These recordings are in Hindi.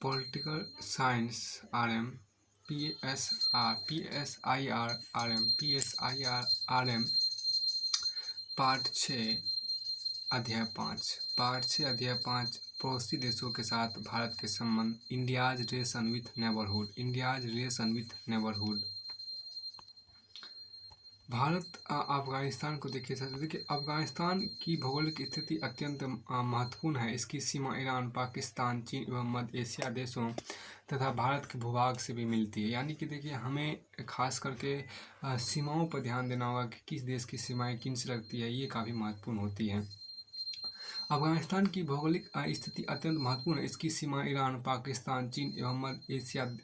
Political science RM, PSIR, part 6 अध्याय 5 पड़ोसी देशों के साथ भारत के संबंध, India's relation with neighbourhood. Bharat Afghanistan को देखिए। अफगानिस्तान की भौगोलिक स्थिति अत्यंत महत्वपूर्ण है। इसकी सीमा ईरान, पाकिस्तान, चीन एवं मध्य एशिया देशों तथा भारत के भूभाग से भी मिलती है। यानी कि देखिए, हमें खास करके सीमाओं पर ध्यान देना होगा कि किस देश की सीमाएं किन से लगती है, ये काफ़ी महत्वपूर्ण होती हैं। अफगानिस्तान की भौगोलिक स्थिति अत्यंत महत्वपूर्ण है। इसकी सीमा ईरान, पाकिस्तान, चीन एवं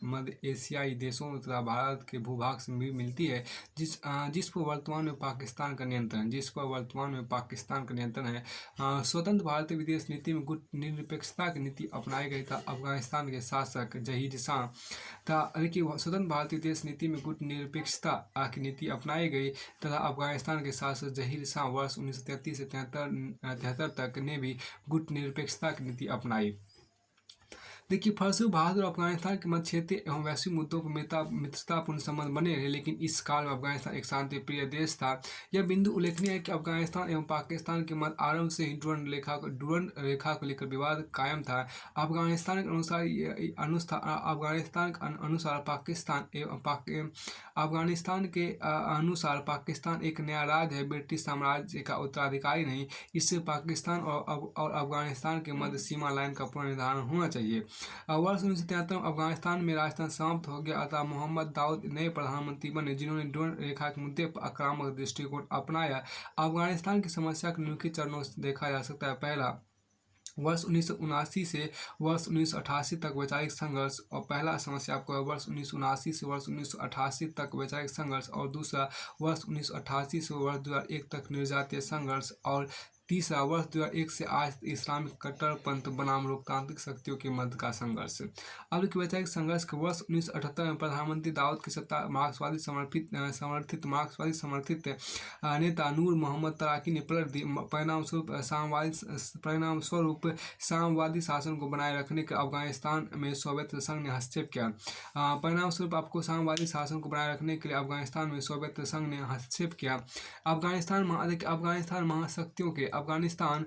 मध्य एशियाई देशों तथा भारत के भूभाग से भी मिलती है, जिस पर वर्तमान में पाकिस्तान का नियंत्रण है। स्वतंत्र भारतीय विदेश नीति में गुटनिरपेक्षता की नीति अपनाई गई था। अफगानिस्तान के शासक जहीर शाह देखिए, स्वतंत्र भारतीय विदेश नीति में गुटनिरपेक्षता की नीति अपनाई गई तथा अफगानिस्तान के शासक जहीर शाह वर्ष 1933 से 73 तक ने भी गुटनिरपेक्षता की नीति अपनाई। देखिए, फलस्वरूप भारत और अफगानिस्तान के मध्य क्षेत्रीय एवं वैश्विक मुद्दों पर मित्रतापूर्ण संबंध बने रहे, लेकिन इस काल में अफगानिस्तान एक शांतिप्रिय देश था। यह बिंदु उल्लेखनीय है कि अफगानिस्तान एवं पाकिस्तान के मध्य आरंभ से ही डुरंड रेखा को लेकर विवाद कायम था। अफगानिस्तान के अनुसार पाकिस्तान एक नया राज्य है, ब्रिटिश साम्राज्य का उत्तराधिकारी नहीं। इससे पाकिस्तान और अफगानिस्तान के मध्य सीमा लाइन का पुनर्निर्धारण होना चाहिए। वर्ष 1973 में अफगानिस्तान में राजतंत्र समाप्त हो गया, अतः मोहम्मद दाऊद नए प्रधानमंत्री बने, जिन्होंने डुरंड रेखा के मुद्दे पर आक्रामक दृष्टिकोण अपनाया। अफगानिस्तान की समस्या को निम्नलिखित चरणों से देखा जा सकता है। पहला, वर्ष 1979 से वर्ष 1988 तक वैचारिक संघर्ष, और पहला समस्या आपको वर्ष 1979 से वर्ष 1988 तक वैचारिक संघर्ष, और दूसरा वर्ष 1988 से वर्ष 2001 तक निर्जातीय संघर्ष, और तीसरा वर्ष 2001 से आज इस्लामिक कट्टरपंथ बनाम लोकतांत्रिक शक्तियों के मध्य का संघर्ष। अब के वैचारिक संघर्ष के वर्ष 1978 में प्रधानमंत्री दाऊद की सत्ता समर्थित मार्क्सवादी समर्थित नेता नूर मोहम्मद तराकी ने पलट दी। परिणामस्वरूप साम्यवादी शासन को बनाए रखने के अफगानिस्तान में सोवियत संघ ने हस्तक्षेप किया। परिणामस्वरूप आपको साम्यवादी शासन को बनाए रखने के लिए अफगानिस्तान में सोवियत संघ ने हस्तक्षेप किया। अफगानिस्तान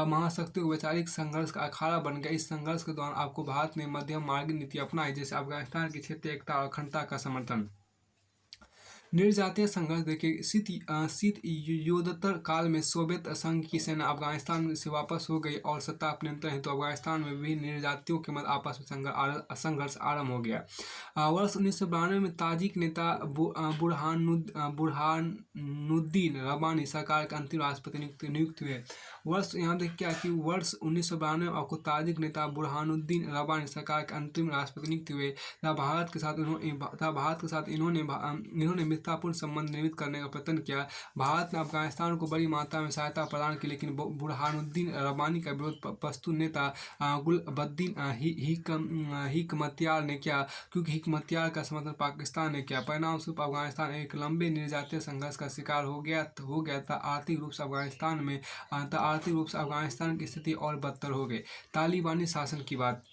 महाशक्तियों वैचारिक संघर्ष का अखाड़ा बन गया। इस संघर्ष के दौरान आपको भारत ने मध्यम मार्गी नीति अपनाई, जैसे अफगानिस्तान की क्षेत्रीय एकता और अखंडता का समर्थन। निर्जातीय संघर्ष देखिए, शीत युद्धोत्तर काल में सोवियत संघ की सेना अफगानिस्तान से वापस हो गई और सत्ता अपने नियंत्रण हेतु अफगानिस्तान में विभिन्न निर्जातियों के मध्य आपस में संघर्ष आरंभ हो गया। वर्ष 1992 में ताजिक नेता बुरहानुद्दीन रब्बानी सरकार के अंतिम राष्ट्रपति नियुक्त हुए। वर्ष 1992 में आपको ताजिक नेता बुरहानुद्दीन रब्बानी सरकार के अंतिम राष्ट्रपति नियुक्त हुए। भारत के साथ इन्होंने मित्रतापूर्ण संबंध निर्मित करने का प्रयत्न किया। भारत ने अफगानिस्तान को बड़ी मात्रा में सहायता प्रदान की, लेकिन बुरहानुद्दीन रब्बानी का विरोध पश्तून नेता गुलबद्दीन हिकमतयार ने किया, क्योंकि हिकमतयार का समर्थन पाकिस्तान ने किया। परिणामस्वरूप अफगानिस्तान एक लंबे निर्जातीय संघर्ष का शिकार हो गया था। आर्थिक रूप से अफगानिस्तान की स्थिति और बदतर हो गई। तालिबानी शासन की बात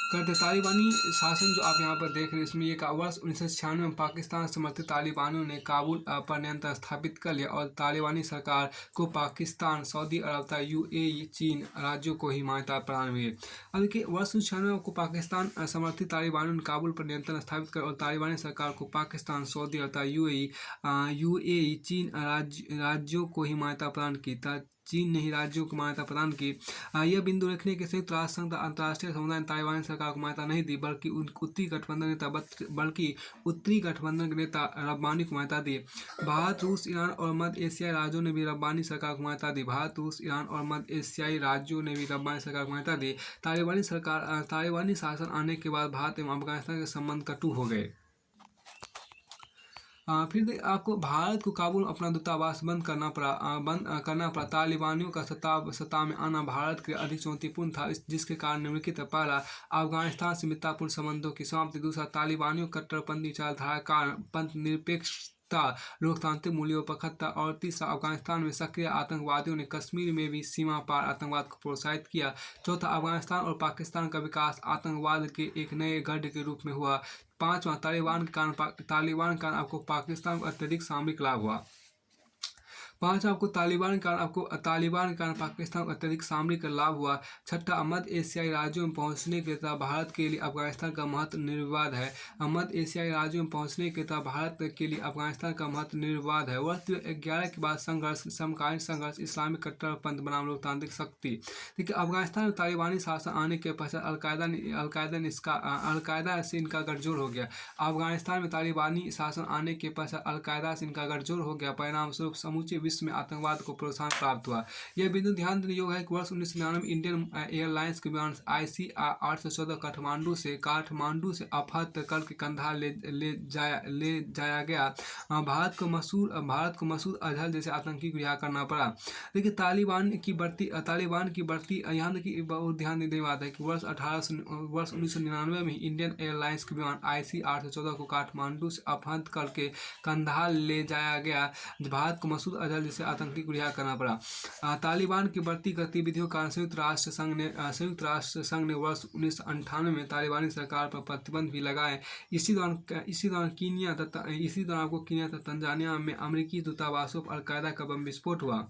करते। तालिबानी शासन जो आप यहाँ पर देख रहे हैं, इसमें ये वर्ष 1996 में पाकिस्तान समर्थित तालिबानियों ने काबुल पर नियंत्रण स्थापित कर लिया और तालिबानी सरकार को पाकिस्तान, सऊदी अरब तथा UAE, चीन राज्यों को हिमायत प्रदान हुई। अब देखिए, वर्ष 1996 को पाकिस्तान समर्थित तालिबानियों ने काबुल पर नियंत्रण स्थापित कर और तालिबानी सरकार को पाकिस्तान, सऊदी अरब तथा UAE, चीन राज्यों को हिमायत प्रदान की। चीन ने ही राज्यों को मान्यता प्रदान की। यह बिंदु रखने के संयुक्त राष्ट्र संघ अंतर्राष्ट्रीय समुदाय ने तालिबानी सरकार को मान्यता नहीं दी, बल्कि उत्तरी गठबंधन के नेता रब्बानी को मान्यता दी। भारत, रूस, ईरान और मध्य एशियाई राज्यों ने भी रब्बानी सरकार को मान्यता दी। तालिबानी शासन आने के बाद भारत एवं अफगानिस्तान के संबंध कटु हो गए। फिर आपको भारत को काबुल में अपना दूतावास बंद करना पड़ा। तालिबानियों का सत्ता में आना भारत के लिए अधिक चुनौतीपूर्ण था, जिसके कारण निम्नलिखित: पहला, अफगानिस्तान से मित्रतापूर्ण संबंधों की समाप्ति। दूसरा, तालिबानियों कट्टरपंथी विचारधारा के कारण पंथ निरपेक्ष लोकतांत्रिक मूल्यों पर खतरा। और तीसरा, अफगानिस्तान में सक्रिय आतंकवादियों ने कश्मीर में भी सीमा पार आतंकवाद को प्रोत्साहित किया। चौथा, अफगानिस्तान और पाकिस्तान का विकास आतंकवाद के एक नए गढ़ के रूप में हुआ। पांचवा, तालिबान के कारण आपको पाकिस्तान को अत्यधिक सामरिक लाभ हुआ। पांचवा, आपको तालिबान के कारण पाकिस्तान को अत्यधिक सामरिक लाभ हुआ। छठा, मध्य एशियाई राज्यों में पहुंचने के तहत भारत के लिए अफगानिस्तान का महत्व निर्विवाद है। मध्य एशियाई राज्यों में पहुंचने के तहत भारत के लिए अफगानिस्तान का महत्व निर्विवाद है। वर्ष 2011 के बाद संघर्ष, समकालीन संघर्ष, इस्लामिक कट्टरपंथ बनाम लोकतांत्रिक शक्ति। देखिए, अफगानिस्तान में तालिबानी शासन आने के पश्चात अलकायदा से इनका गठजोड़ हो गया। अफगानिस्तान में तालिबानी शासन आने के पश्चात अलकायदा से इनका गठजोड़ हो गया। परिणाम स्वरूप समूचे विश्व में आतंकवाद को प्रोत्साहन प्राप्त हुआ। यह बिंदु ध्यान देने योग्य है कि वर्ष 1999 में इंडियन एयरलाइंस के विमान ICR 814 काठमांडू से अपहृत करके कंधार ले जाया गया। भारत को मसूद अजहर जैसे आतंकी को रिहा करना पड़ा। देखिए, तालिबान की बढ़ती यहाँ देखिए बहुत ध्यान देने वाला है कि वर्ष 1999 में इंडियन एयरलाइंस के विमान IC 814 को काठमांडू से अपहृत करके कंधार ले जाया गया। भारत को मसूद अजहर जैसे आतंकी को रिहा करना पड़ा। तालिबान की बढ़ती गतिविधियों का संयुक्त राष्ट्र संघ ने वर्ष 1998 में तालिबानी सरकार पर प्रतिबंध भी लगाए। इसी दौरान कीनिया तथा तंजानिया में अमेरिकी दूतावासों पर अलकायदा का बम विस्फोट हुआ।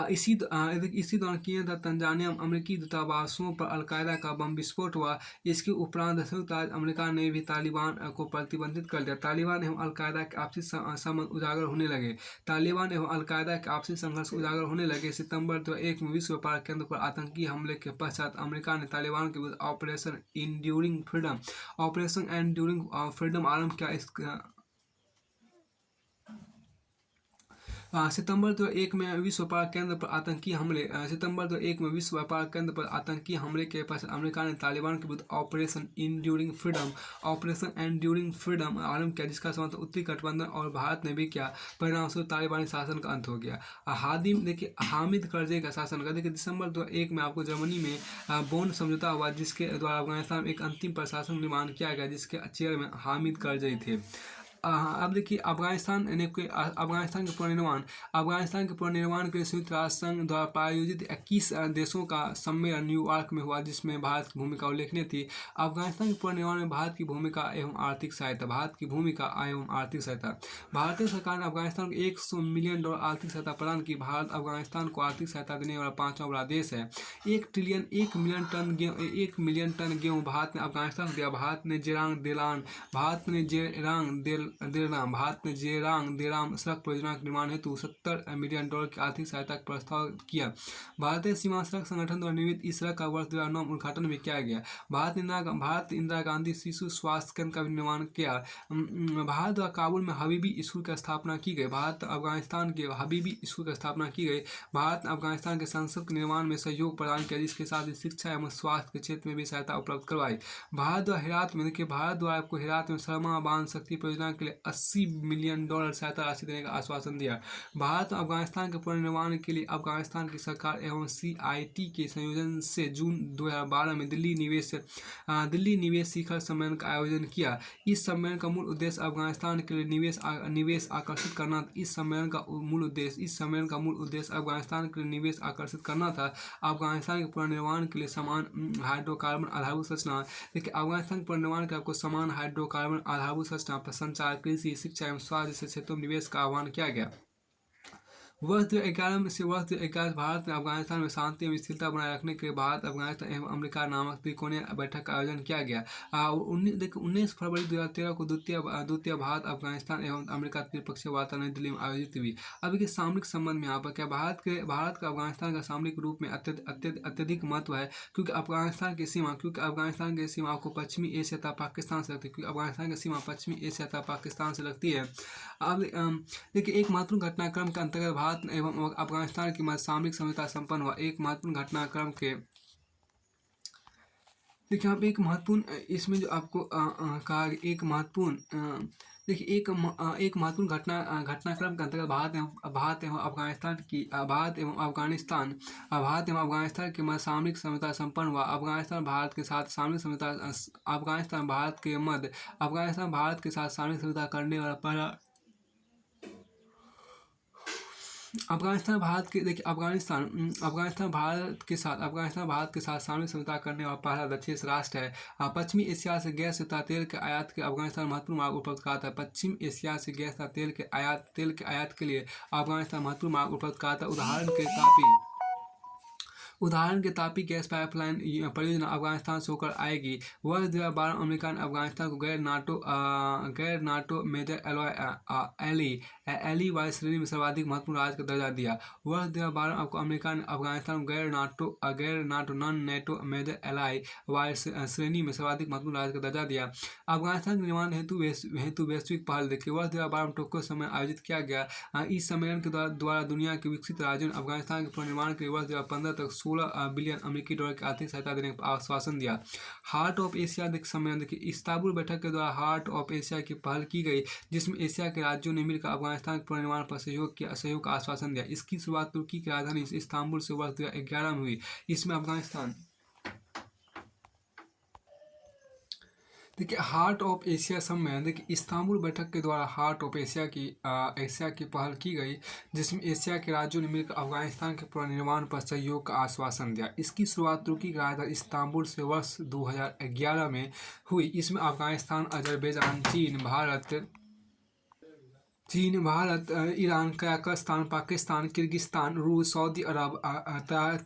इसी दौरान कीनिया तथा तंजानिया में अमेरिकी दूतावासों पर अलकायदा का बम विस्फोट हुआ। इसके उपरांत संयुक्त राज्य अमेरिका ने भी तालिबान को प्रतिबंधित कर दिया। तालिबान एवं अलकायदा के आपसी संबंध उजागर होने लगे। तालिबान एवं अलकायदा के आपसी संघर्ष उजागर होने लगे। सितंबर 2001 में विश्व व्यापार केंद्र पर आतंकी हमले के पश्चात अमेरिका ने तालिबान के विरुद्ध ऑपरेशन एंड्यूरिंग फ्रीडम आरंभ किया। सितंबर 2001 में विश्व व्यापार केंद्र पर आतंकी हमले के पश्चात अमेरिका ने तालिबान के विरुद्ध ऑपरेशन एंड्यूरिंग फ्रीडम आरंभ किया, जिसका समर्थन उत्तरी गठबंधन और भारत ने भी किया। परिणाम स्वरूप तालिबानी शासन का अंत हो गया। हामिद करज़ई का शासन का देखिए, दिसंबर 2001 में आपको जर्मनी में बोन समझौता हुआ, जिसके द्वारा अफगानिस्तान में एक अंतिम प्रशासन निर्माण किया गया, जिसके चेयरमैन हामिद करज़ई थे। अब देखिए, अफगानिस्तान के पुनर्निर्माण के लिए संयुक्त राष्ट्र संघ द्वारा प्रायोजित 21 देशों का सम्मेलन न्यूयॉर्क में हुआ, जिसमें भारत की भूमिका उल्लेखनीय थी। अफगानिस्तान के पुनर्निर्माण में भारत की भूमिका एवं आर्थिक सहायता। भारतीय सरकार ने अफगानिस्तान को $100 मिलियन आर्थिक सहायता प्रदान की। भारत अफगानिस्तान को आर्थिक सहायता देने वाला 5वां बड़ा देश है। 1 मिलियन टन गेहूँ भारत ने अफगानिस्तान को दिया। भारत ने जेरांग देराम सड़क परियोजना के निर्माण हेतु $70 मिलियन की आर्थिक सहायता का प्रस्ताव किया। भारतीय सीमा सड़क संगठन द्वारा निर्मित इस सड़क का वर्ष 2009 में उद्घाटन भी किया गया। भारत इंदिरा गांधी शिशु स्वास्थ्य केंद्र का भी निर्माण किया। भारत द्वारा काबुल में हबीबी स्कूल की स्थापना की गई। भारत अफगानिस्तान के हबीबी स्कूल की स्थापना की गई। भारत ने अफगानिस्तान के संसद के निर्माण में सहयोग प्रदान किया, जिसके साथ ही शिक्षा एवं स्वास्थ्य के क्षेत्र में भी सहायता उपलब्ध करवाई। भारत द्वारा आपको हेरात में शर्मा बांध शक्ति परियोजना के लिए $80 मिलियन सहायता राशि देने का आश्वासन दिया। भारत अफगानिस्तान के पुनर्निर्माण के लिए अफगानिस्तान की सरकार एवं CIT के संयोजन से जून 2012 में दिल्ली निवेश शिखर सम्मेलन का आयोजन किया। इस सम्मेलन का मूल उद्देश्य अफगानिस्तान के लिए निवेश आकर्षित करना। इस सम्मेलन का मूल उद्देश्य अफगानिस्तान के लिए निवेश आकर्षित करना था। अफगानिस्तान के पुनर्निर्माण के लिए समान हाइड्रोकार्बन आधारभूत संरचना। देखिए, अफगानिस्तान के पुनर्निर्माण के आपको समान हाइड्रोकार्बन आधारभूत संरचना पर संचार, कृषि, शिक्षा एवं स्वास्थ्य जैसे क्षेत्रों में निवेश का आह्वान किया गया। वर्ष 2011 भारत ने अफगानिस्तान में शांति एवं स्थिरता बनाए रखने के लिए भारत, अफगानिस्तान एवं अमेरिका नामक त्रिकोणीय बैठक का आयोजन किया गया। 19 फरवरी 2013 को द्वितीय भारत, अफगानिस्तान एवं अमेरिका त्रिपक्षीय वार्ता नई दिल्ली में आयोजित हुई। अब के सामरिक संबंध में यहाँ पर क्या भारत का अफगानिस्तान का सामरिक रूप में अत्यधिक महत्व है, क्योंकि अफगानिस्तान की सीमा को पश्चिमी एशिया तथा पाकिस्तान से लगती है। अफगानिस्तान की सीमा पश्चिमी एशिया तथा पाकिस्तान से लगती है। अब देखिए, एक महत्वपूर्ण घटनाक्रम के अंतर्गत भारत एवं अफगानिस्तान के मध्य सामरिक समझौता संपन्न हुआ। एक महत्वपूर्ण घटनाक्रम के देखिए, यहाँ पे एक महत्वपूर्ण इसमें जो आपको कहा एक महत्वपूर्ण देखिए एक महत्वपूर्ण घटनाक्रम के अंतर्गत भारत एवं अफ़गानिस्तान की भारत एवं अफ़गानिस्तान के मध्य सामरिक समझौता संपन्न हुआ। अफ़गानिस्तान भारत के साथ सामरिक समझौता अफ़गानिस्तान भारत के साथ सामरिक समझौता करने वाला पहला अफ़गानिस्तान भारत के देखिए अफ़गानिस्तान भारत के साथ सामरिक समझौता करने वाला पहला दक्षिण एशियाई राष्ट्र है। पश्चिमी एशिया से गैस तथा तेल के आयात के अफ़गानिस्तान महत्वपूर्ण मार्ग उपलब्ध कराता है। पश्चिम एशिया से गैस तथा तेल के आयात के लिए अफ़गानिस्तान महत्वपूर्ण मार्ग उपलब्ध कराता है। उदाहरण के तापी गैस पाइपलाइन परियोजना अफ़गानिस्तान से होकर आएगी। वर्ष 2012 अमेरिका ने अफ़गानिस्तान को गैर नाटो मेजर एली वाई श्रेणी में सर्वाधिक महत्वपूर्ण राज्य का दर्जा दिया। वर्ष 2012 को अमेरिका ने अफ़गानिस्तान को गैर NATO non NATO major ally वाई श्रेणी में सर्वाधिक महत्वपूर्ण राज्य का दर्जा दिया। अफ़गानिस्तान के निर्माण हेतु वैश्विक पहल देखिए। वर्ष 2012 में टोक्यो सम्मेलन आयोजित किया गया। इस सम्मेलन के द्वारा दुनिया के विकसित राज्यों ने अफ़गानिस्तान के पुनर्निर्माण के लिए वर्ष 2015 तक $16 बिलियन अमेरिकी डॉलर की आर्थिक सहायता देने का आश्वासन दिया। हार्ट ऑफ एशिया सम्मेलन देखिए। इस्तांबुल बैठक के द्वारा हार्ट ऑफ एशिया की पहल की गई, जिसमें एशिया के राज्यों ने मिलकर अफ़गानिस्तान के पुनर्निर्माण पर सहयोग का आश्वासन दिया। इसकी शुरुआत तुर्की की राजधानी इस्तांबुल से वर्ष 2011 में हुई। इसमें अफ़गानिस्तान देखिए हार्ट ऑफ एशिया सम्मेलन देखिए इस्तांबुल बैठक के द्वारा हार्ट ऑफ एशिया की पहल की गई, जिसमें एशिया के राज्यों ने मिलकर अफ़गानिस्तान के पुनर्निर्माण पर सहयोग का आश्वासन दिया। इसकी शुरुआत तुर्की की राजधानी इस्तांबुल से वर्ष 2011 में हुई। इसमें अफ़गानिस्तान, अजरबैजान, चीन, Bharat, Iran, Kazakhstan, Pakistan, Kyrgyzstan, रूस, सऊदी अरब,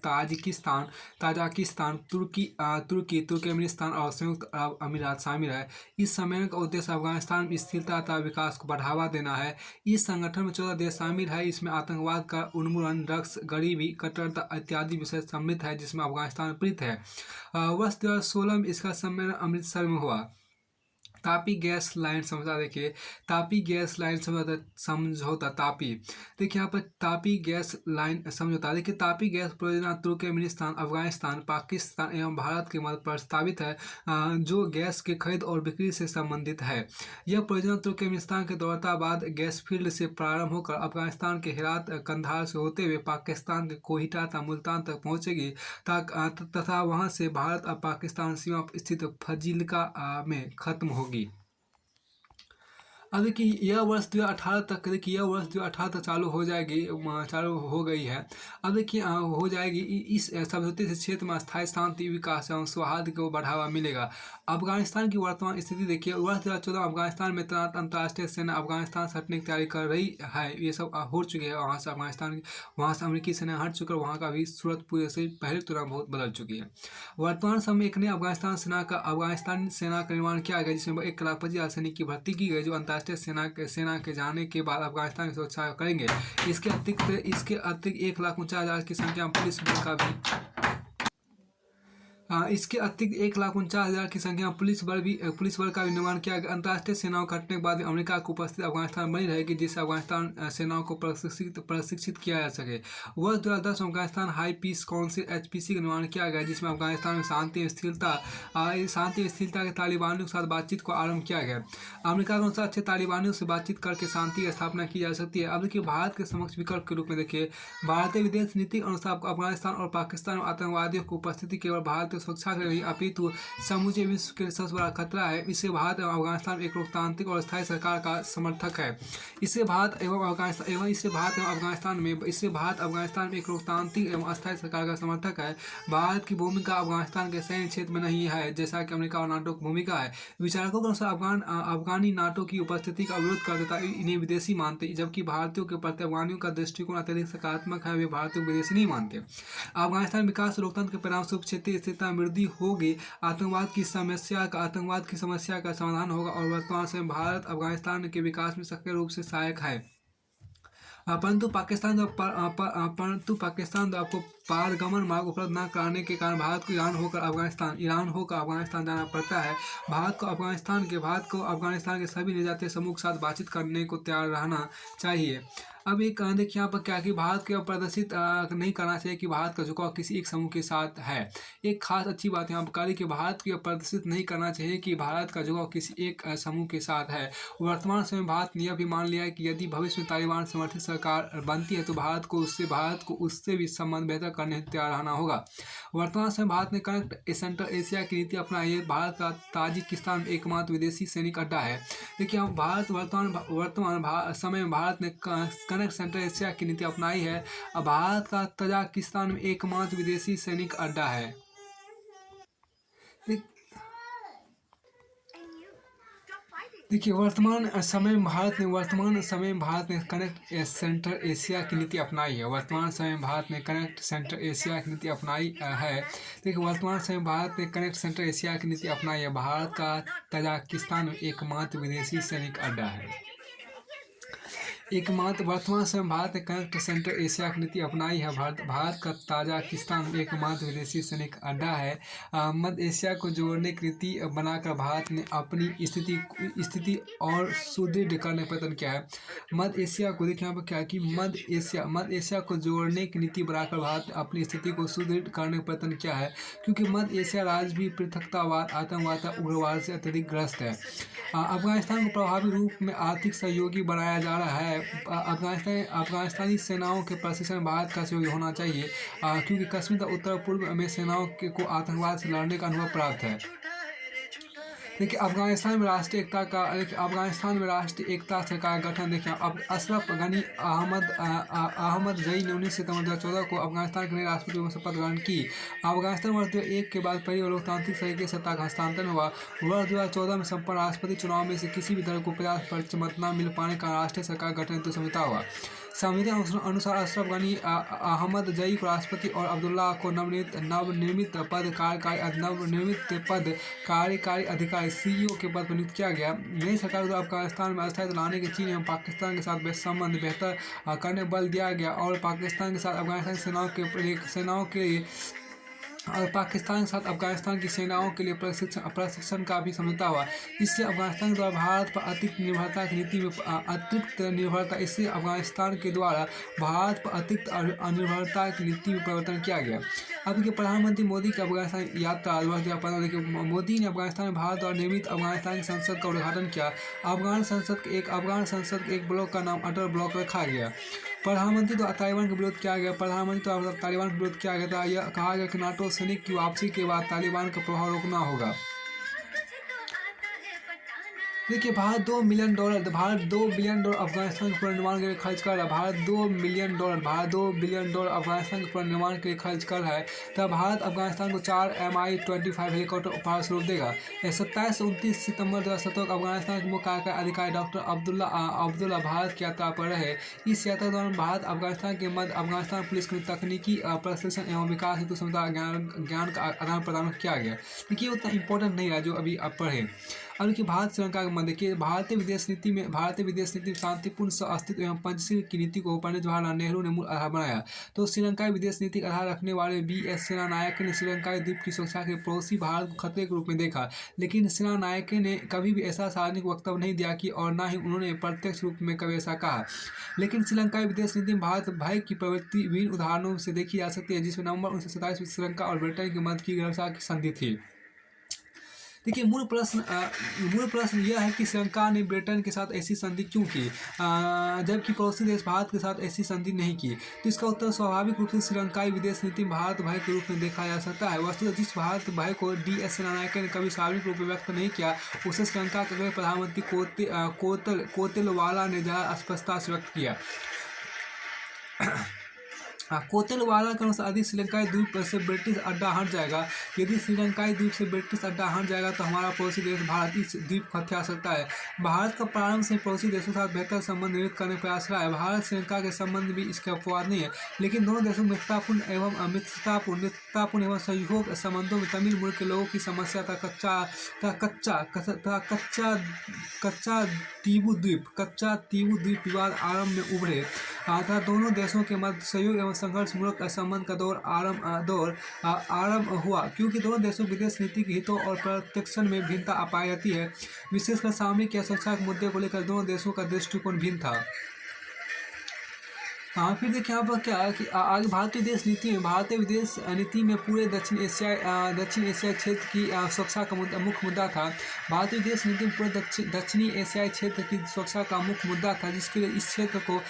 ताजिकिस्तान, तुर्की, तुर्कमेनिस्तान और संयुक्त अरब अमीरात शामिल है। इस सम्मेलन का उद्देश्य अफ़गानिस्तान में स्थिरता तथा विकास को बढ़ावा देना है। इस संगठन में 14 देश शामिल है। इसमें आतंकवाद का उन्मूलन, ड्रग्स, गरीबी, कट्टरता इत्यादि विषय सम्मिलित है, जिसमें अफ़गानिस्तान प्रीत है। वर्ष 2016 में इसका सम्मेलन अमृतसर में हुआ। तापी गैस लाइन समझौता देखिए। तापी गैस लाइन समझौता देखिए यहाँ पर तापी गैस लाइन समझौता देखिए। तापी गैस परियोजना तुर्कमेनिस्तान, अफगानिस्तान, पाकिस्तान एवं भारत के मध्य प्रस्तावित है, जो गैस के खरीद और बिक्री से संबंधित है। यह परियोजना तुर्कमेनिस्तान के दौलताबाद गैस फील्ड से प्रारंभ होकर अफगानिस्तान के हेरात कंधार से होते हुए पाकिस्तान के कोहिटा तथा मुल्तान तक पहुँचेगी, तथा वहाँ से भारत और पाकिस्तान सीमा पर स्थित फजिल्का में खत्म होगी। अब देखिए यह वर्ष 2018 तक चालू हो गई है। अब देखिए हो जाएगी। इस समझौते से क्षेत्र में स्थायी शांति, विकास एवं सौहार्द को बढ़ावा मिलेगा। अफगानिस्तान की वर्तमान स्थिति देखिए। वर्ष 2014 अफगानिस्तान में तैनात अंतर्राष्ट्रीय सेना अफगानिस्तान से हटने की तैयारी कर रही है। ये सब हो चुके हैं। वहाँ से अमेरिकी सेना हट चुकर वहाँ का भी सूरत पूरे से पहले तुलना बहुत बदल चुकी है। वर्तमान समय एक नई अफगानिस्तान सेना का निर्माण किया गया, जिसमें 1,25,000 सैनिक की भर्ती की गई, जो अंतर्राष्ट्रीय सेना के जाने के बाद अफगानिस्तान की सुरक्षा करेंगे। इसके अतिरिक्त 1,49,000 की संख्या पुलिस बल का भी इसके अतिरिक्त 1,49,000 की संख्या पुलिस बल का भी निर्माण किया गया। अंतर्राष्ट्रीय सेनाओं के हटने के बाद अमेरिका की उपस्थिति अफगानिस्तान बनी रहेगी, जिससे अफगानिस्तान सेनाओं को प्रशिक्षित किया जा सके। वर्ष 2010 में Afghanistan high piece council HPC का निर्माण किया गया, जिसमें अफगानिस्तान में शांति और स्थिरता के तालिबानियों के साथ बातचीत को आरंभ किया गया। अमेरिका के अनुसार अच्छे तालिबानियों से बातचीत करके शांति की स्थापना की जा सकती है। अब देखिए भारत के समक्ष विकल्प के रूप में देखिए, भारतीय विदेश नीति के अनुसार अफगानिस्तान और पाकिस्तान में आतंकवादियों की उपस्थिति केवल भारत सुरक्षा के नहीं अपितु समूचे विश्व के लिए सबसे बड़ा खतरा है। इससे भारत एवं अफगानिस्तान एक लोकतांत्रिक और स्थायी सरकार का समर्थक है। इससे भारत अफगानिस्तान में एक लोकतांत्रिक एवं अस्थायी सरकार का समर्थक है। भारत की भूमिका अफगानिस्तान के सैन्य क्षेत्र में नहीं है, जैसा कि अमेरिका और नाटो की भूमिका है। विचारकों के अनुसार अफगानी नाटो की उपस्थिति का विरोध करते तथा इन्हें विदेशी मानते, जबकि भारतीयों के प्रति अफगानियों का दृष्टिकोण अत्यधिक सकारात्मक है। वे भारतीयों को विदेशी नहीं मानते। अफगानिस्तान विकास और लोकतंत्र के परिणामस्वरूप क्षेत्रीय स्थिरता वृद्धि होगी। आतंकवाद की समस्या का समाधान होगा और वर्तमान समय भारत अफगानिस्तान के विकास में सक्रिय रूप से सहायक है। परंतु पाकिस्तान आपको पारगमन मार्ग उपलब्ध न कराने के कारण भारत को ईरान होकर अफगानिस्तान जाना पड़ता है। भारत को अफगानिस्तान के सभी निजातीय समूह के साथ बातचीत करने को तैयार रहना चाहिए। अब एक देखिए यहाँ पर क्या कि भारत को प्रदर्शित नहीं करना चाहिए कि भारत का झुकाव किसी एक समूह के साथ है। एक खास अच्छी बात यहाँ पर करी कि भारत को प्रदर्शित नहीं करना चाहिए कि भारत का झुकाव किसी एक समूह के साथ है। वर्तमान समय में भारत ने यह भी मान लिया है कि यदि भविष्य में तालिबान समर्थित सरकार बनती है तो भारत को उससे भी संबंध बेहतर करने हेतु तैयार रहना होगा। वर्तमान समय भारत ने कनेक्ट सेंट्रल एशिया की नीति अपनाई है। भारत का ताजिकिस्तान में एकमात्र विदेशी सैनिक अड्डा है। देखिए हम वर्तमान समय में भारत ने कनेक्ट सेंट्रल एशिया की नीति अपनाई है। अब भारत का ताजिकिस्तान में एकमात्र विदेशी सैनिक अड्डा है। देखिए वर्तमान समय में भारत ने कनेक्ट सेंट्रल एशिया की नीति अपनाई है। वर्तमान समय में भारत ने कनेक्ट सेंट्रल एशिया की नीति अपनाई है। देखिए वर्तमान समय में भारत ने कनेक्ट सेंट्रल एशिया की नीति अपनाई है। भारत का ताजिकिस्तान में एकमात्र विदेशी सैनिक अड्डा है। वर्तमान समय भारत ने कनेक्ट सेंट्रल एशिया की नीति अपनाई है। भारत का ताजिकिस्तान में एकमात्र विदेशी सैनिक अड्डा है। मध्य एशिया को जोड़ने की नीति बनाकर भारत ने अपनी स्थिति और सुदृढ़ करने का प्रयत्न किया है। मध्य एशिया को देखिए यहाँ पर क्या है कि मध्य एशिया को जोड़ने की नीति बनाकर भारत ने अपनी स्थिति को सुदृढ़ करने का प्रयत्न किया है, क्योंकि मध्य एशिया राज्य भी पृथकतावाद, आतंकवाद, उग्रवाद से अत्यधिक ग्रस्त है। अफगानिस्तान को प्रभावी रूप में आर्थिक सहयोगी बनाया जा रहा है। अफगानिस्तानी सेनाओं के प्रशिक्षण भारत का सहयोग होना चाहिए, क्योंकि कश्मीर तथा उत्तर पूर्व में सेनाओं को आतंकवाद से लड़ने का अनुभव प्राप्त है। देखिए अफगानिस्तान में राष्ट्रीय एकता सरकार गठन देखिए अब अशरफ गनी अहमद जई ने 19 सितंबर 2014 को अफगानिस्तान के नए राष्ट्रपति में शपथ ग्रहण की। अफगानिस्तान वर्ष 2001 के बाद पहली लोकतांत्रिक तरीके से सत्ता का हस्तांतरण हुआ। वर्ष 2014 में संपन्न राष्ट्रपति चुनाव में से किसी भी दल को 50% मत न मिल पाने का राष्ट्रीय सरकार गठन हेतु समझौता हुआ। संविधान अनुसार अशरफ गनी अहमद जई को राष्ट्रपति और अब्दुल्ला को नवनिर्मित पद कार्यकारी अधिकारी CEO के पद पर नियुक्त किया गया। नई सरकार द्वारा अफगानिस्तान में अस्थायित्व लाने के चीन एवं पाकिस्तान के साथ संबंध बेहतर करने पर बल दिया गया और पाकिस्तान के साथ अफगानिस्तान की सेनाओं के लिए प्रशिक्षण का भी समझौता हुआ। इससे अफगानिस्तान के द्वारा भारत पर अतिरिक्त निर्भरता की नीति में परिवर्तन किया गया। अब के प्रधानमंत्री मोदी की अफगानिस्तान यात्रा मोदी ने अफगानिस्तान में भारत द्वारा निर्मित अफगानिस्तान की संसद का उद्घाटन किया। अफगान संसद के एक ब्लॉक का नाम अटल ब्लॉक रखा गया। प्रधानमंत्री द्वारा तालिबान का विरोध किया गया था। यह कहा गया कि नाटो सैनिक की वापसी के बाद तालिबान का प्रभाव रोकना होगा। देखिए भारत $2 बिलियन अफगानिस्तान के पुनर्निर्माण के लिए खर्च कर रहा है। भारत $2 बिलियन अफगानिस्तान के पुनर्निर्माण के लिए खर्च कर रहा है। तब भारत अफगानिस्तान को 4 Mi-25 हेलीकॉप्टर उपहार स्वरूप देगा। 27 से 29 सितंबर 2017 को अफगानिस्तान के मुख्य कार्यकारी अधिकारी डॉक्टर अब्दुल्ला भारत की यात्रा पर रहे। इस यात्रा दौरान भारत अफगानिस्तान के मध्य अफगानिस्तान पुलिस को तकनीकी प्रशिक्षण एवं विकास हेतु समझौता ज्ञान का आदान प्रदान किया गया। देखिए उतना इंपॉर्टेंट नहीं रहा जो अभी आप पढ़े। अब देखिए भारत श्रीलंका के मध्य देखिए भारतीय विदेश नीति में शांतिपूर्ण अस्तित्व एवं पंचशील की नीति को पंडित जवाहरलाल नेहरू ने मूल आधार बनाया। तो श्रीलंकाई विदेश नीति का आधार रखने वाले BS सेनानायके ने श्रीलंकाई द्वीप की सुरक्षा के पड़ोसी भारत को खतरे के रूप में देखा, लेकिन सेनानायके ने कभी भी ऐसा सार्वजनिक वक्तव्य नहीं दिया कि और न ही उन्होंने प्रत्यक्ष रूप में कभी ऐसा कहा। लेकिन श्रीलंकाई विदेश नीति में भारत भय की प्रवृत्ति विभिन्न उदाहरणों से देखी जा सकती है, जिसमें नवंबर 1927 में श्रीलंका और ब्रिटेन के मध्य की रक्षा की संधि थी। देखिए मूल प्रश्न यह है कि श्रीलंका ने ब्रिटेन के साथ ऐसी संधि क्यों की, जबकि पड़ोसी देश भारत के साथ ऐसी संधि नहीं की। तो इसका उत्तर स्वाभाविक रूप से श्रीलंकाई विदेश नीति में भारत भय के रूप में देखा जा सकता है। वस्तुतः जिस भारत भय को DS सेनानायके ने कभी सार्वजनिक रूप में व्यक्त नहीं किया, उसे श्रीलंका के अगले प्रधानमंत्री कोतेलवाला ने ज़्यादा स्पष्टता से व्यक्त किया। कोतेलवाला के अनुसार यदि श्रीलंकाई द्वीप से ब्रिटिश अड्डा हट जाएगा तो हमारा पड़ोसी देश भारत इस द्वीप को हथिया सकता है। भारत का प्रारंभ से पड़ोसी देशों के साथ बेहतर संबंध निर्मित करने का प्रयास रहा है। भारत श्रीलंका के संबंध भी इसका अपवाद नहीं है, लेकिन दोनों देशों में मित्रतापूर्ण एवं सहयोग संबंधों में तमिल मूल के लोगों की समस्या कच्चा तीबू द्वीप विवाद आरंभ में उभरे था। दोनों देशों के मध्य सहयोग एवं संघर्षमूलक संबंध का आरंभ हुआ, क्योंकि दोनों देशों विदेश नीति के हितों और प्रत्यक्षण में भिन्नता पाई जाती है। विशेषकर सामरिक या सुरक्षा के मुद्दे को लेकर दोनों देशों का दृष्टिकोण भिन्न था। हाँ, फिर देखिए यहाँ पर क्या है कि आगे भारतीय विदेश नीति में पूरे दक्षिण एशियाई क्षेत्र की सुरक्षा का मुख्य मुद्दा था। भारतीय विदेश नीति में पूरे दक्षिणी एशियाई क्षेत्र की सुरक्षा का मुख्य मुद्दा था, जिसके लिए इस क्षेत्र को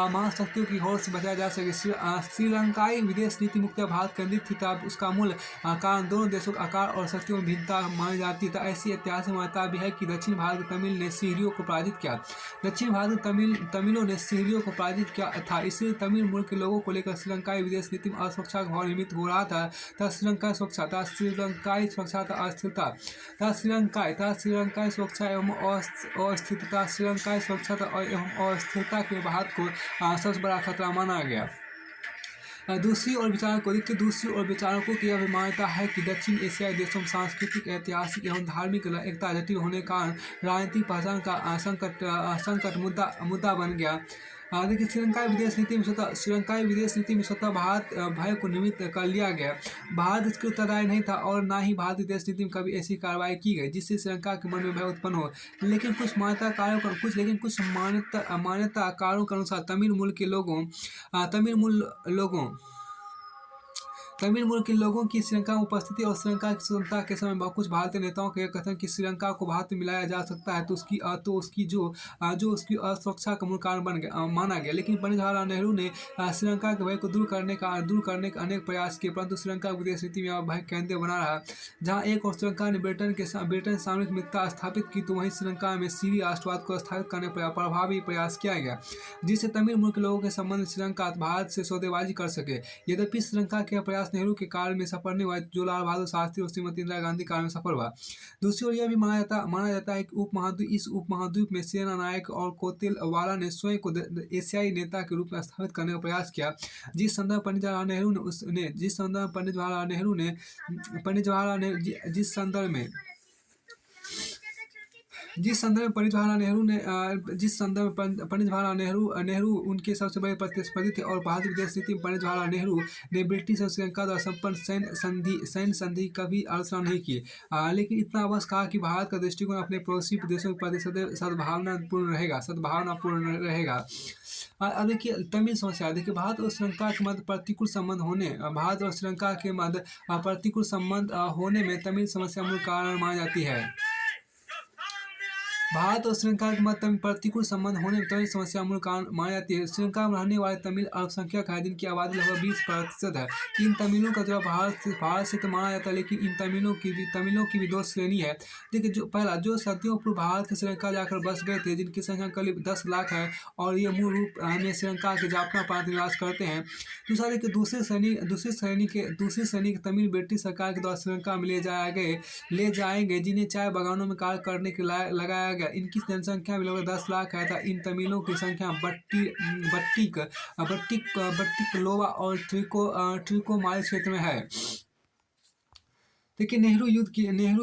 महाशक्तियों की होड़ से बचाया जा सके। श्रीलंकाई विदेश नीति मुख्यतः भारत केंद्रित थी, तब उसका मूल कारण दोनों देशों का आकार और शक्तियों में भिन्नता मानी जाती है। ऐसी ऐतिहासिक मान्यता भी है कि दक्षिण भारत के तमिल ने सीरियों को पराजित किया। दक्षिण भारत के तमिलों ने सीरियों को पराजित किया था, इसलिए तमिल मूल के लोगों को लेकर श्रीलंकाई विदेश नीति में असुरक्षा का भाव निर्मित हो रहा था। श्रीलंकाई सुरक्षा अस्थिरता श्रीलंकाई सुरक्षा एवं अस्थिरता के भारत को सबसे बड़ा खतरा माना गया। दूसरी ओर विचारकों की यह मान्यता है कि दक्षिण एशियाई देशों में सांस्कृतिक, ऐतिहासिक एवं धार्मिक एकता जटिल होने के कारण राजनीतिक पहचान का संकट मुद्दा बन गया। देखिए, श्रीलंकाई विदेश नीति में स्वतः भारत भय को निमित्त कर लिया गया। भारत इसके उत्तरदायी नहीं था और ना ही भारतीय विदेश नीति में कभी ऐसी कार्रवाई की गई जिससे श्रीलंका के मन में भय उत्पन्न हो। लेकिन कुछ मान्यताकारों के अनुसार तमिल मूल के लोगों की श्रीलंका में उपस्थिति और श्रीलंका की स्वतंत्रता के समय कुछ भारतीय नेताओं के कथन कि श्रीलंका को भारत में मिलाया जा सकता है, तो उसकी असुरक्षा का मूल कारण माना गया। लेकिन पंडित जवाहरलाल नेहरू ने श्रीलंका के भय को दूर करने के अनेक प्रयास किए, परंतु श्रीलंका विदेश नीति में भय केंद्र बना रहा। जहाँ एक और श्रीलंका ने ब्रिटेन सामरिक मित्रता स्थापित की, तो वहीं श्रीलंका में सीरी राष्ट्रवाद को स्थापित करने पर प्रभावी प्रयास किया गया, जिससे तमिल मूल के लोगों के संबंध श्रीलंका भारत से सौदेबाजी कर सके। यद्यपि श्रीलंका के प्रयास नेहरू के काल में सफल नहीं हुआ, जो लाल बहादुर शास्त्री और श्रीमती इंदिरा गांधी काल में सफल हुआ। दूसरी ओर यह भी माना जाता है कि इस उपमहाद्वीप में सेना नायक और कोतेलवाला ने स्वयं को एशियाई नेता के रूप में स्थापित करने का प्रयास किया, जिस संदर्भ पंडित जवाहरलाल नेहरू ने जिस संदर्भ में पंडित जवाहरलाल नेहरू उनके सबसे बड़े प्रतिस्पर्धी थे, और भारतीय विदेश नीति में पंडित जवाहरलाल नेहरू ने ब्रिटिश और श्रीलंका द्वारा संपन्न सैन्य संधि का भी आलोचना नहीं की। लेकिन इतना अवश्य कहा कि भारत का दृष्टिकोण अपने पड़ोसी प्रदेशों के प्रति सद्भावनापूर्ण रहेगा। अब देखिए तमिल समस्या। देखिए, भारत और श्रीलंका के मध्य प्रतिकूल संबंध होने में तमिल समस्या मूल कारण मानी जाती है। भारत और श्रीलंका के मध्य प्रतिकूल संबंध होने में तमिल समस्या मूल कारण मानी जाती है। श्रीलंका में रहने वाले तमिल अल्पसंख्यक है, जिनकी आबादी लगभग 20% है। इन तमिलों का जवाब भारत से तो माना जाता है, लेकिन इन तमिलों की भी दो श्रेणी है। देखिए, जो सदियों पूर्व भारत से श्रीलंका जाकर बस गए थे, जिनकी संख्या करीब 10 लाख है, और ये मूल रूप में श्रीलंका के जाफना प्रांत निवास करते हैं। दूसरा देखिए, दूसरी श्रेणी के तमिल ब्रिटिश सरकार के द्वारा श्रीलंका में ले जाएंगे, जिन्हें चाय बागानों में कार्य करने के लिए लगाया गया। इनकी जनसंख्या भी लगभग 10 लाख है। इन तमिलों की संख्या बट्टिकलोवा और ट्रिकोमाली क्षेत्र में है। देखिए, नेहरू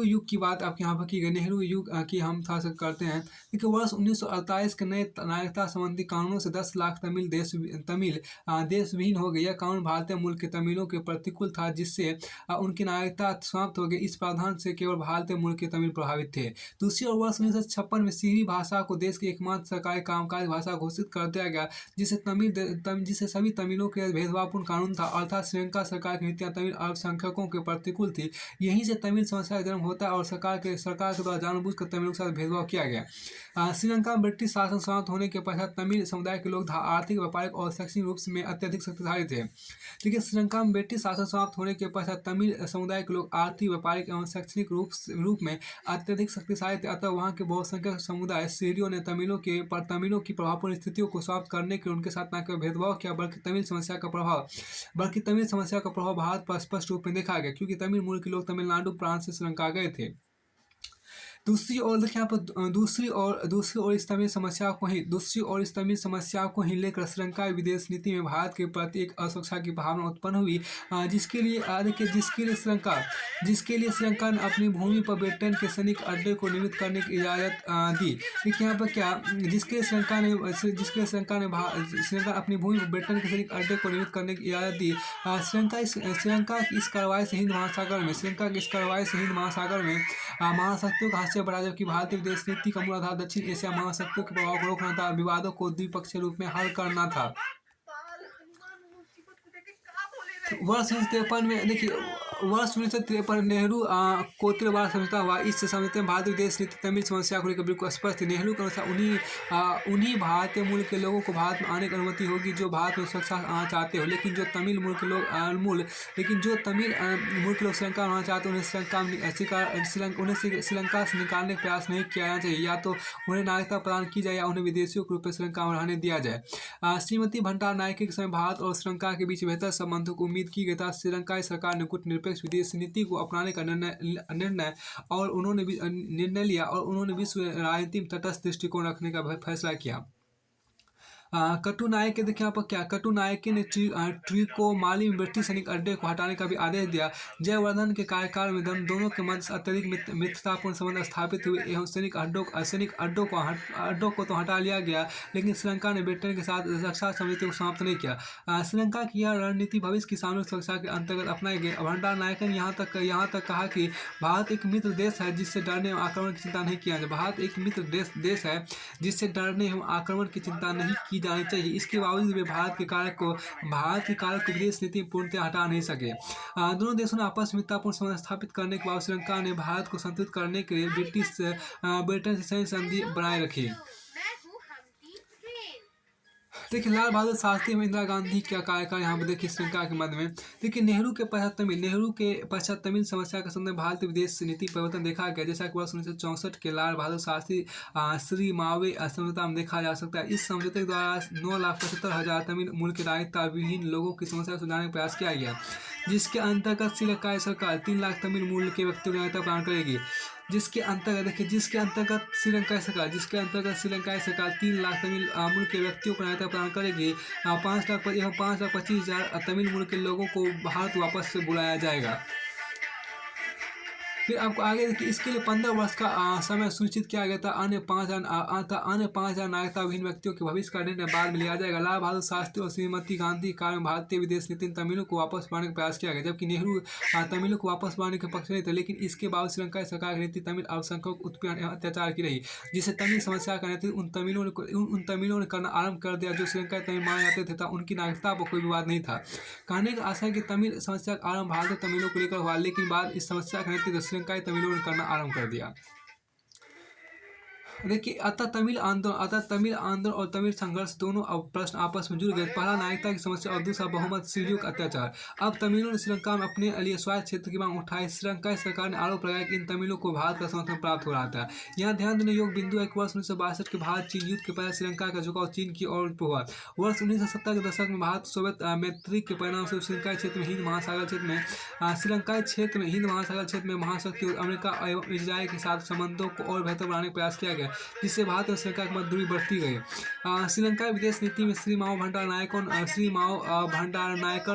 युग की बात आपके यहाँ पर की गई। नेहरू युग की हम थोड़ा सा करते हैं। देखिए, वर्ष 1948 के नए नागरिकता संबंधी कानूनों से 10 लाख तमिल देशविहीन हो गए। यह कानून भारतीय मूल के तमिलों के प्रतिकूल था, जिससे उनकी नागरिकता समाप्त हो गई। इस प्रावधान से केवल भारतीय मूल के तमिल प्रभावित थे। दूसरी ओर वर्ष 1956 में सीरी भाषा को देश की एकमात्र सरकारी कामकाज भाषा घोषित कर दिया गया, जिससे सभी तमिलों के भेदभावपूर्ण कानून था। अर्थात श्रीलंका सरकार की नीतियां तमिल अल्पसंख्यकों के प्रतिकूल थी। यहीं से तमिल समस्या का जन्म होता है, और सरकार के द्वारा जानबूझकर तमिलों के साथ भेदभाव किया गया। श्रीलंका में ब्रिटिश शासन समाप्त होने के पश्चात तमिल समुदाय के लोग आर्थिक, व्यापारिक और शैक्षणिक रूप में अत्यधिक शक्तिशाली थे। देखिए, श्रीलंका में ब्रिटिश शासन समाप्त होने के पश्चात तमिल समुदाय के लोग आर्थिक, व्यापारिक एवं शैक्षणिक रूप में अत्यधिक शक्तिशाली थे। अतः वहाँ के बहुसंख्यक समुदाय सीरियों ने तमिलों की प्रभावपूर्ण स्थितियों को समाप्त करने के लिए उनके साथ न केवल भेदभाव किया, बल्कि तमिल समस्या का प्रभाव भारत पर स्पष्ट रूप में देखा गया, क्योंकि तमिल मूल के लोग तमिलनाडु प्रांत से श्रीलंका गए थे। दूसरी ओर देखिए यहाँ पर दूसरी ओर इस तमिल समस्या को ही लेकर श्रीलंका विदेश नीति में भारत के प्रति एक असुरक्षा की भावना उत्पन्न हुई, देखिए जिसके लिए श्रीलंका ने अपनी भूमि पर ब्रिटेन के सैनिक अड्डे को निर्मित करने की इजाज़त दी। देखिए यहाँ पर क्या श्रीलंका अपनी भूमि पर ब्रिटेन के सैनिक अड्डे को निर्मित करने की इजाज़त दी। श्रीलंका की इस कार्रवाई से हिंद महासागर में महाशक्तियों का हाशिया बढ़ा, जबकि भारतीय विदेश नीति का मूल आधार दक्षिण एशिया महाशक्तियों के प्रभाव को रोकना था, विवादों को द्विपक्षीय रूप में हल करना था। वर्ष 1953 नेहरू कोतवाल समझौता हुआ। इस समझौते में भारतीय विदेश नीति तमिल समस्या को लेकर बिल्कुल स्पष्ट थी। नेहरू के अनुसार उन्हीं भारतीय मूल के लोगों को भारत में आने की अनुमति होगी जो भारत में सुरक्षा आना चाहते हो, लेकिन जो तमिल मूल के लोग श्रीलंका आना चाहते हैं उन्हें श्रीलंका से निकालने का प्रयास नहीं किया जाना चाहिए। या तो उन्हें नागरिकता प्रदान की जाए या उन्हें विदेशियों के रूप में श्रीलंका में रहने दिया जाए। श्रीमती भंडारनायके के समय भारत और श्रीलंका के बीच बेहतर संबंधों को उम्मीद की गई था। श्रीलंकाई सरकार ने गुटनिरपेक्ष विदेश नीति को अपनाने का निर्णय लिया और उन्होंने विश्व राजनीति में तटस्थ दृष्टिकोण रखने का फैसला किया। कटुनायके देखिए यहाँ पर क्या कटुनायके ने ट्रिकोमाली में ब्रिटिश सैनिक अड्डे को हटाने का भी आदेश दिया। जयवर्धन के कार्यकाल में दोनों के मध्य अत्यधिक मित्रतापूर्ण संबंध स्थापित हुए एवं सैनिक अड्डों को तो हटा लिया गया, लेकिन श्रीलंका ने ब्रिटेन के साथ रक्षा समझौते को समाप्त नहीं किया। श्रीलंका की यह रणनीति भविष्य की सामरिक सुरक्षा के अंतर्गत अपनाई गई। भंडारनायके ने यहाँ तक कहा कि भारत एक मित्र देश है जिससे डरने एवं आक्रमण की चिंता नहीं किया जाए। भारत एक मित्र देश है जिससे डरने एवं आक्रमण की चिंता नहीं की जानी चाहिए। इसके बावजूद वे भारत के कारक को विदेश नीति में पूर्णतः हटा नहीं सके। दोनों देशों ने आपस में मित्रतापूर्ण संबंध स्थापित करने के बाद श्रीलंका ने भारत को संतुलित करने के लिए ब्रिटेन से सैन्य संधि बनाए रखी। देखिए लाल बहादुर शास्त्री में इंदिरा गांधी का कार्यकाल यहाँ पर देखिए श्रीलंका के मध्य में। देखिए नेहरू के पश्चात तमिल समस्या के संदर्भ भारतीय विदेश नीति परिवर्तन देखा गया, जैसा कि वर्ष 1964 के लाल बहादुर शास्त्री श्री मावे समझौता में देखा जा सकता है। इस समझौते के द्वारा 9,75,000 तमिल मूल के नागरिकता विहीन लोगों की समस्या सुलझाने का प्रयास किया गया, जिसके अंतर्गत श्रीलंका सरकार 3 लाख तमिल मूल के व्यक्तियों को नागरिकता प्रदान करेगी। जिसके अंतर्गत श्रीलंका सरकार 3 लाख तमिल मूल के व्यक्तियों को नागरिकता प्रदान करेगी। 5,25,000 तमिल मूल के लोगों को भारत वापस से बुलाया जाएगा। फिर आपको आगे देखिए इसके लिए 15 वर्ष का समय सुनिश्चित किया गया था। अन्य 5,000 नागरिकता विहीन व्यक्तियों के भविष्य का निर्णय बाद में लिया जाएगा। लाल बहादुर शास्त्री और श्रीमती गांधी काल में भारतीय विदेश नीति में तमिलों को वापस बुलाने का प्रयास किया गया, जबकि नेहरू तमिलों को वापस बुलाने के पक्ष नहीं थे, लेकिन इसके बाद श्रीलंका सरकार की नीति तमिल अल्पसंख्यकों उत्पीड़न एवं अत्याचार की रही, जिससे तमिल समस्या का नेतृत्व उन तमिलों ने करना आरंभ कर दिया जो श्रीलंका तमिल माने जाते थे। उनकी नागरिकता पर कोई विवाद नहीं था। कहने का आशा है कि तमिल समस्या का आरंभ भारतीय तमिलों को लेकर हुआ, लेकिन बाद इस समस्या का नेतृत्व श्रीलंकाई तमिलों ने करना आरंभ कर दिया। देखिए अतः तमिल आंदोलन और तमिल संघर्ष दोनों प्रश्न आपस में जुड़ गए। पहला नागरिकता की समस्या और दूसरा बहुमत सीढ़ियों का अत्याचार। अब तमिलों ने श्रीलंका में अपने लिए स्वायत्त क्षेत्र की मांग उठाई। श्रीलंकाई सरकार ने आरोप लगाया कि इन तमिलों को भारत का समर्थन प्राप्त हो रहा था। यहाँ ध्यान देने योग्य बिंदु है कि वर्ष 1962 के भारत चीन युद्ध के पहले श्रीलंका का झुकाव चीन की ओर हुआ। वर्ष 1970 के दशक में भारत सोवियत मैत्री के परिणाम से श्रीलंकाई क्षेत्र में हिंद महासागर क्षेत्र में महाशक्ति और अमेरिका एवं इजराइल के साथ संबंधों को और बेहतर बनाने का प्रयास किया गया, जिससे भारत और श्रीलंका की मध्य दूरी बढ़ती गई। श्रीलंका विदेश नीति में श्री माओ भंडारनायकर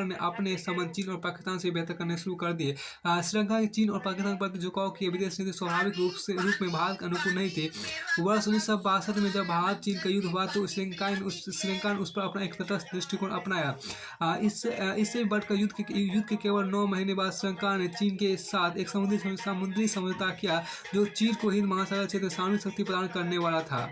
ने अपने संबंध चीन और पाकिस्तान से बेहतर करने शुरू कर दिए। श्रीलंका की चीन और पाकिस्तान के प्रति झुकाव की विदेश नीति स्वाभाविक रूप में भारत के अनुकूल नहीं थी। वर्ष 1962 में जब भारत चीन का युद्ध हुआ तो श्रीलंका ने उस पर अपना एक तटस्थ दृष्टिकोण अपनाया। इससे बढ़कर युद्ध के केवल 9 महीने बाद श्रीलंका ने चीन के साथ एक समुद्री समझौता किया, जो चीन को हिंद महासागर क्षेत्र में सामरिक शक्ति प्रदान करने वाला था।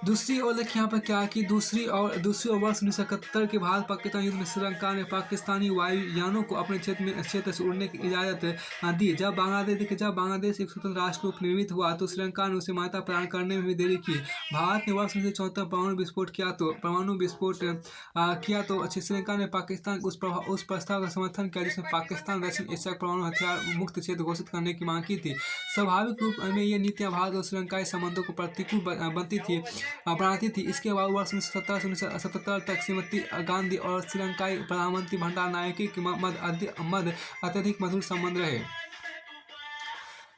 दूसरी ओर देखिए यहाँ पर क्या कि दूसरी ओर वर्ष 1971 के भारत पाकिस्तान युद्ध में श्रीलंका ने पाकिस्तानी वायुयानों को अपने क्षेत्र से उड़ने की इजाज़त दी। जब बांग्लादेश एक स्वतंत्र राष्ट्र रूप निर्मित हुआ तो श्रीलंका ने उसे मान्यता प्रदान करने में भी देरी की। भारत ने वर्ष 1974 परमाणु विस्फोट किया तो श्रीलंका ने पाकिस्तान उस प्रस्ताव का समर्थन किया जिसमें पाकिस्तान दक्षिण एशिया का परमाणु हथियार मुक्त क्षेत्र घोषित करने की मांग की थी। स्वाभाविक रूप में ये नीतियाँ भारत और श्रीलंकाई संबंधों को प्रतिकूल बनाती थी। इसके बाद वर्ष 1977 तक श्रीमती गांधी और श्रीलंकाई प्रधानमंत्री भंडारनायके के मध्य अत्यधिक मधुर संबंध रहे।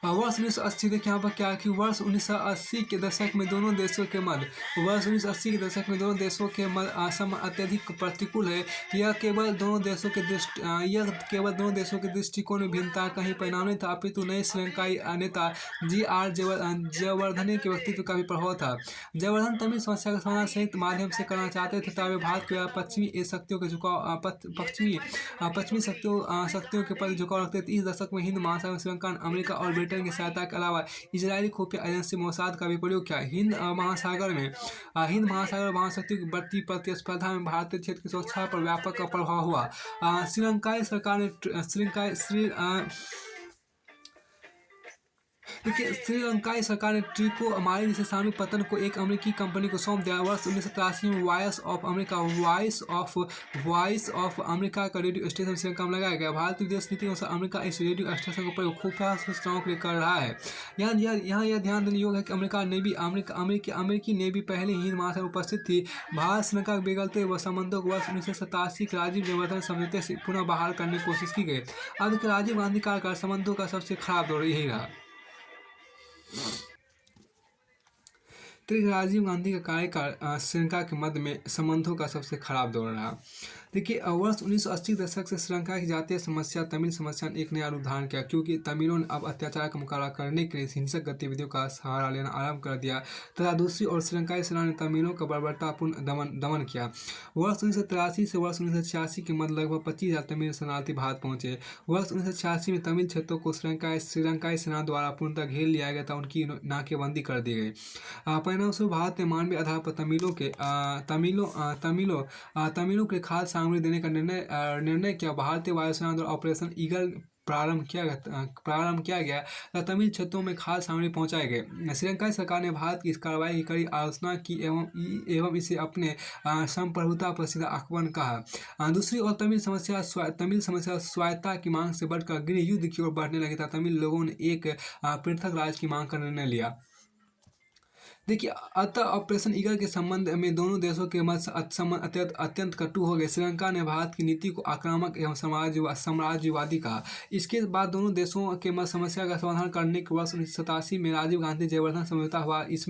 वर्ष 1980 देखिए यहाँ पर क्या है कि वर्ष 1980 के दशक में दोनों देशों के मध्य वर्ष 1980 के दशक में दोनों देशों के मध्य संबंध अत्यधिक प्रतिकूल है। यह केवल दोनों देशों के दृष्टिकोण में भिन्नता कहीं परिणाम नहीं था, अपितु नए श्रीलंकाई नेता जयवर्धने के व्यक्तित्व का भी प्रभाव था। जयवर्धन तमिल समस्या का समाधान संयुक्त माध्यम से करना चाहते थे, तथा वे भारत के पश्चिमी शक्तियों के झुकाव पश्चिमी शक्तियों के प्रति झुकाव रखते थे। इस दशक में हिंद महासागर, श्रीलंका, अमेरिका और ब्रिटेन की सहायता के अलावा इजरायली खुफिया एजेंसी मोसाद का भी प्रयोग किया। हिंद महासागर महाशक्तियों की बढ़ती प्रतिस्पर्धा में भारतीय क्षेत्र की सुरक्षा पर व्यापक प्रभाव हुआ। श्रीलंकाई सरकार ने देखिए श्रीलंकाई सरकार ने ट्रिकोमाली जैसे सामरिक पतन को एक अमेरिकी कंपनी को सौंप दिया। वर्ष 1983 में वॉइस ऑफ अमेरिका का रेडियो स्टेशन श्रीलंका में लगाया गया। भारतीय विदेश नीति के अनुसार अमेरिका इस रेडियो स्टेशन का प्रयोग खुफिया सूचनाओं के लिए कर रहा है। यहाँ यह ध्यान देने योग्य है कि अमेरिकी नेवी पहले ही हिंद महासागर में उपस्थित थी। भारत श्रीलंका के बिगड़ते हुए संबंधों को वर्ष 1987 के राजीव जयवर्धन समझौते से पुनः बहाल करने की कोशिश की गई। अब राजीव गांधी कार्यकाल संबंधों का सबसे खराब दौर यही रहा। राजीव गांधी का कार्यकाल श्रीलंका के मध्य में संबंधों का सबसे खराब दौर रहा। देखिए वर्ष 1980 के दशक से श्रीलंका की जातीय समस्या तमिल समस्या ने एक नया रूप धारण किया, क्योंकि तमिलों ने अब अत्याचार का मुकाबला करने के लिए हिंसक गतिविधियों का सहारा लेना आरंभ कर दिया, तथा दूसरी ओर श्रीलंकाई सेना ने तमिलों का बर्बरतापूर्ण दमन किया। वर्ष 1983 से वर्ष 1986 के मध्य लगभग 25,000 तमिल शरणार्थी भारत पहुंचे। वर्ष 1986 में तमिल क्षेत्रों को श्रीलंकाई सेना द्वारा पूर्णतः घेर लिया गया था, उनकी नाकेबंदी कर दी गई। परिणामस्वरूप भारत ने मानवीय आधार पर तमिलों के खाद्य सामग्री देने का निर्णय किया। भारतीय वायुसेना द्वारा ऑपरेशन ईगल प्रारंभ किया गया तथा तमिल क्षेत्रों में खाद्य सामग्री पहुंचाए गए। श्रीलंकाई सरकार ने भारत की इस कार्रवाई की कड़ी आलोचना की एवं इसे अपने संप्रभुता पर सीधा आक्रमण कहा। दूसरी ओर तमिल समस्या स्वायत्तता की मांग से बढ़कर गृह युद्ध की ओर बढ़ने लगी था। तमिल लोगों ने एक पृथक राज्य की मांग का निर्णय लिया। देखिए अतः ऑपरेशन ईगल के संबंध में दोनों देशों के मध्य अत्यंत कटु हो गए। श्रीलंका ने भारत की नीति को आक्रामक एवं साम्राज्यवादी कहा। इसके बाद दोनों देशों के मध्य समस्या का समाधान करने के वर्ष 1987 में राजीव गांधी जयवर्धन समझौता हुआ। इस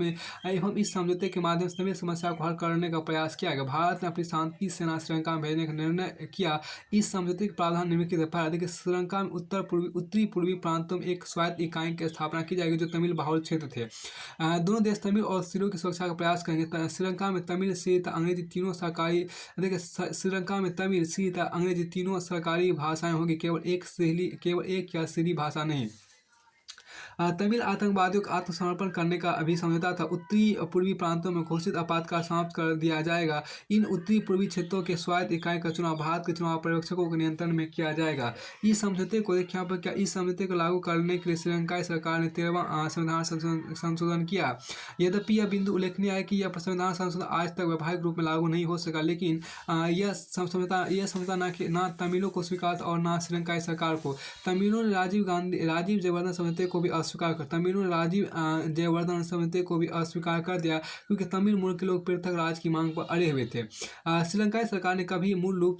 समझौते के माध्यम से तमिल समस्या को हल करने का प्रयास किया गया। भारत ने अपनी शांति सेना श्रीलंका में भेजने का निर्णय किया। इस समझौते के प्रावधान निम्नलिखित है। पहला, देखिए श्रीलंका में उत्तरी पूर्वी प्रांतों में एक स्वायत्त इकाई की स्थापना की जाएगी जो तमिल बाहुल क्षेत्र थे। दोनों देश तमिल और सिरों की सुरक्षा का प्रयास करेंगे। श्रीलंका में तमिल, सिरि तथा अंग्रेजी तीनों सरकारी सरकारी भाषाएं होंगी, केवल एक या सिरि भाषा नहीं। तमिल आतंकवादियों को आत्मसमर्पण करने का भी समझौता था। उत्तरी पूर्वी प्रांतों में घोषित आपातकाल समाप्त कर दिया जाएगा। इन उत्तरी पूर्वी क्षेत्रों के स्वायत्त इकाई का चुनाव भारत के चुनाव पर्यवेक्षकों के नियंत्रण में किया जाएगा। इस समझौते को देखिए यहाँ पर क्या, इस समझौते को लागू करने के लिए श्रीलंकाई सरकार ने 13वां संविधान संशोधन किया। यद्यपि यह बिंदु उल्लेखनीय है कि यह संविधान संशोधन आज तक व्यावहारिक रूप में लागू नहीं हो सका, लेकिन यह समझौता न तमिलों को स्वीकार और न श्रीलंकाई सरकार को। तमिलों ने राजीव जयवर्धन समझौते को भी अस्वीकार कर दिया, क्योंकि तमिल मूल के लोग पृथक राज्य की मांग पर अड़े हुए थे। श्रीलंकाई सरकार ने कभी मूल रूप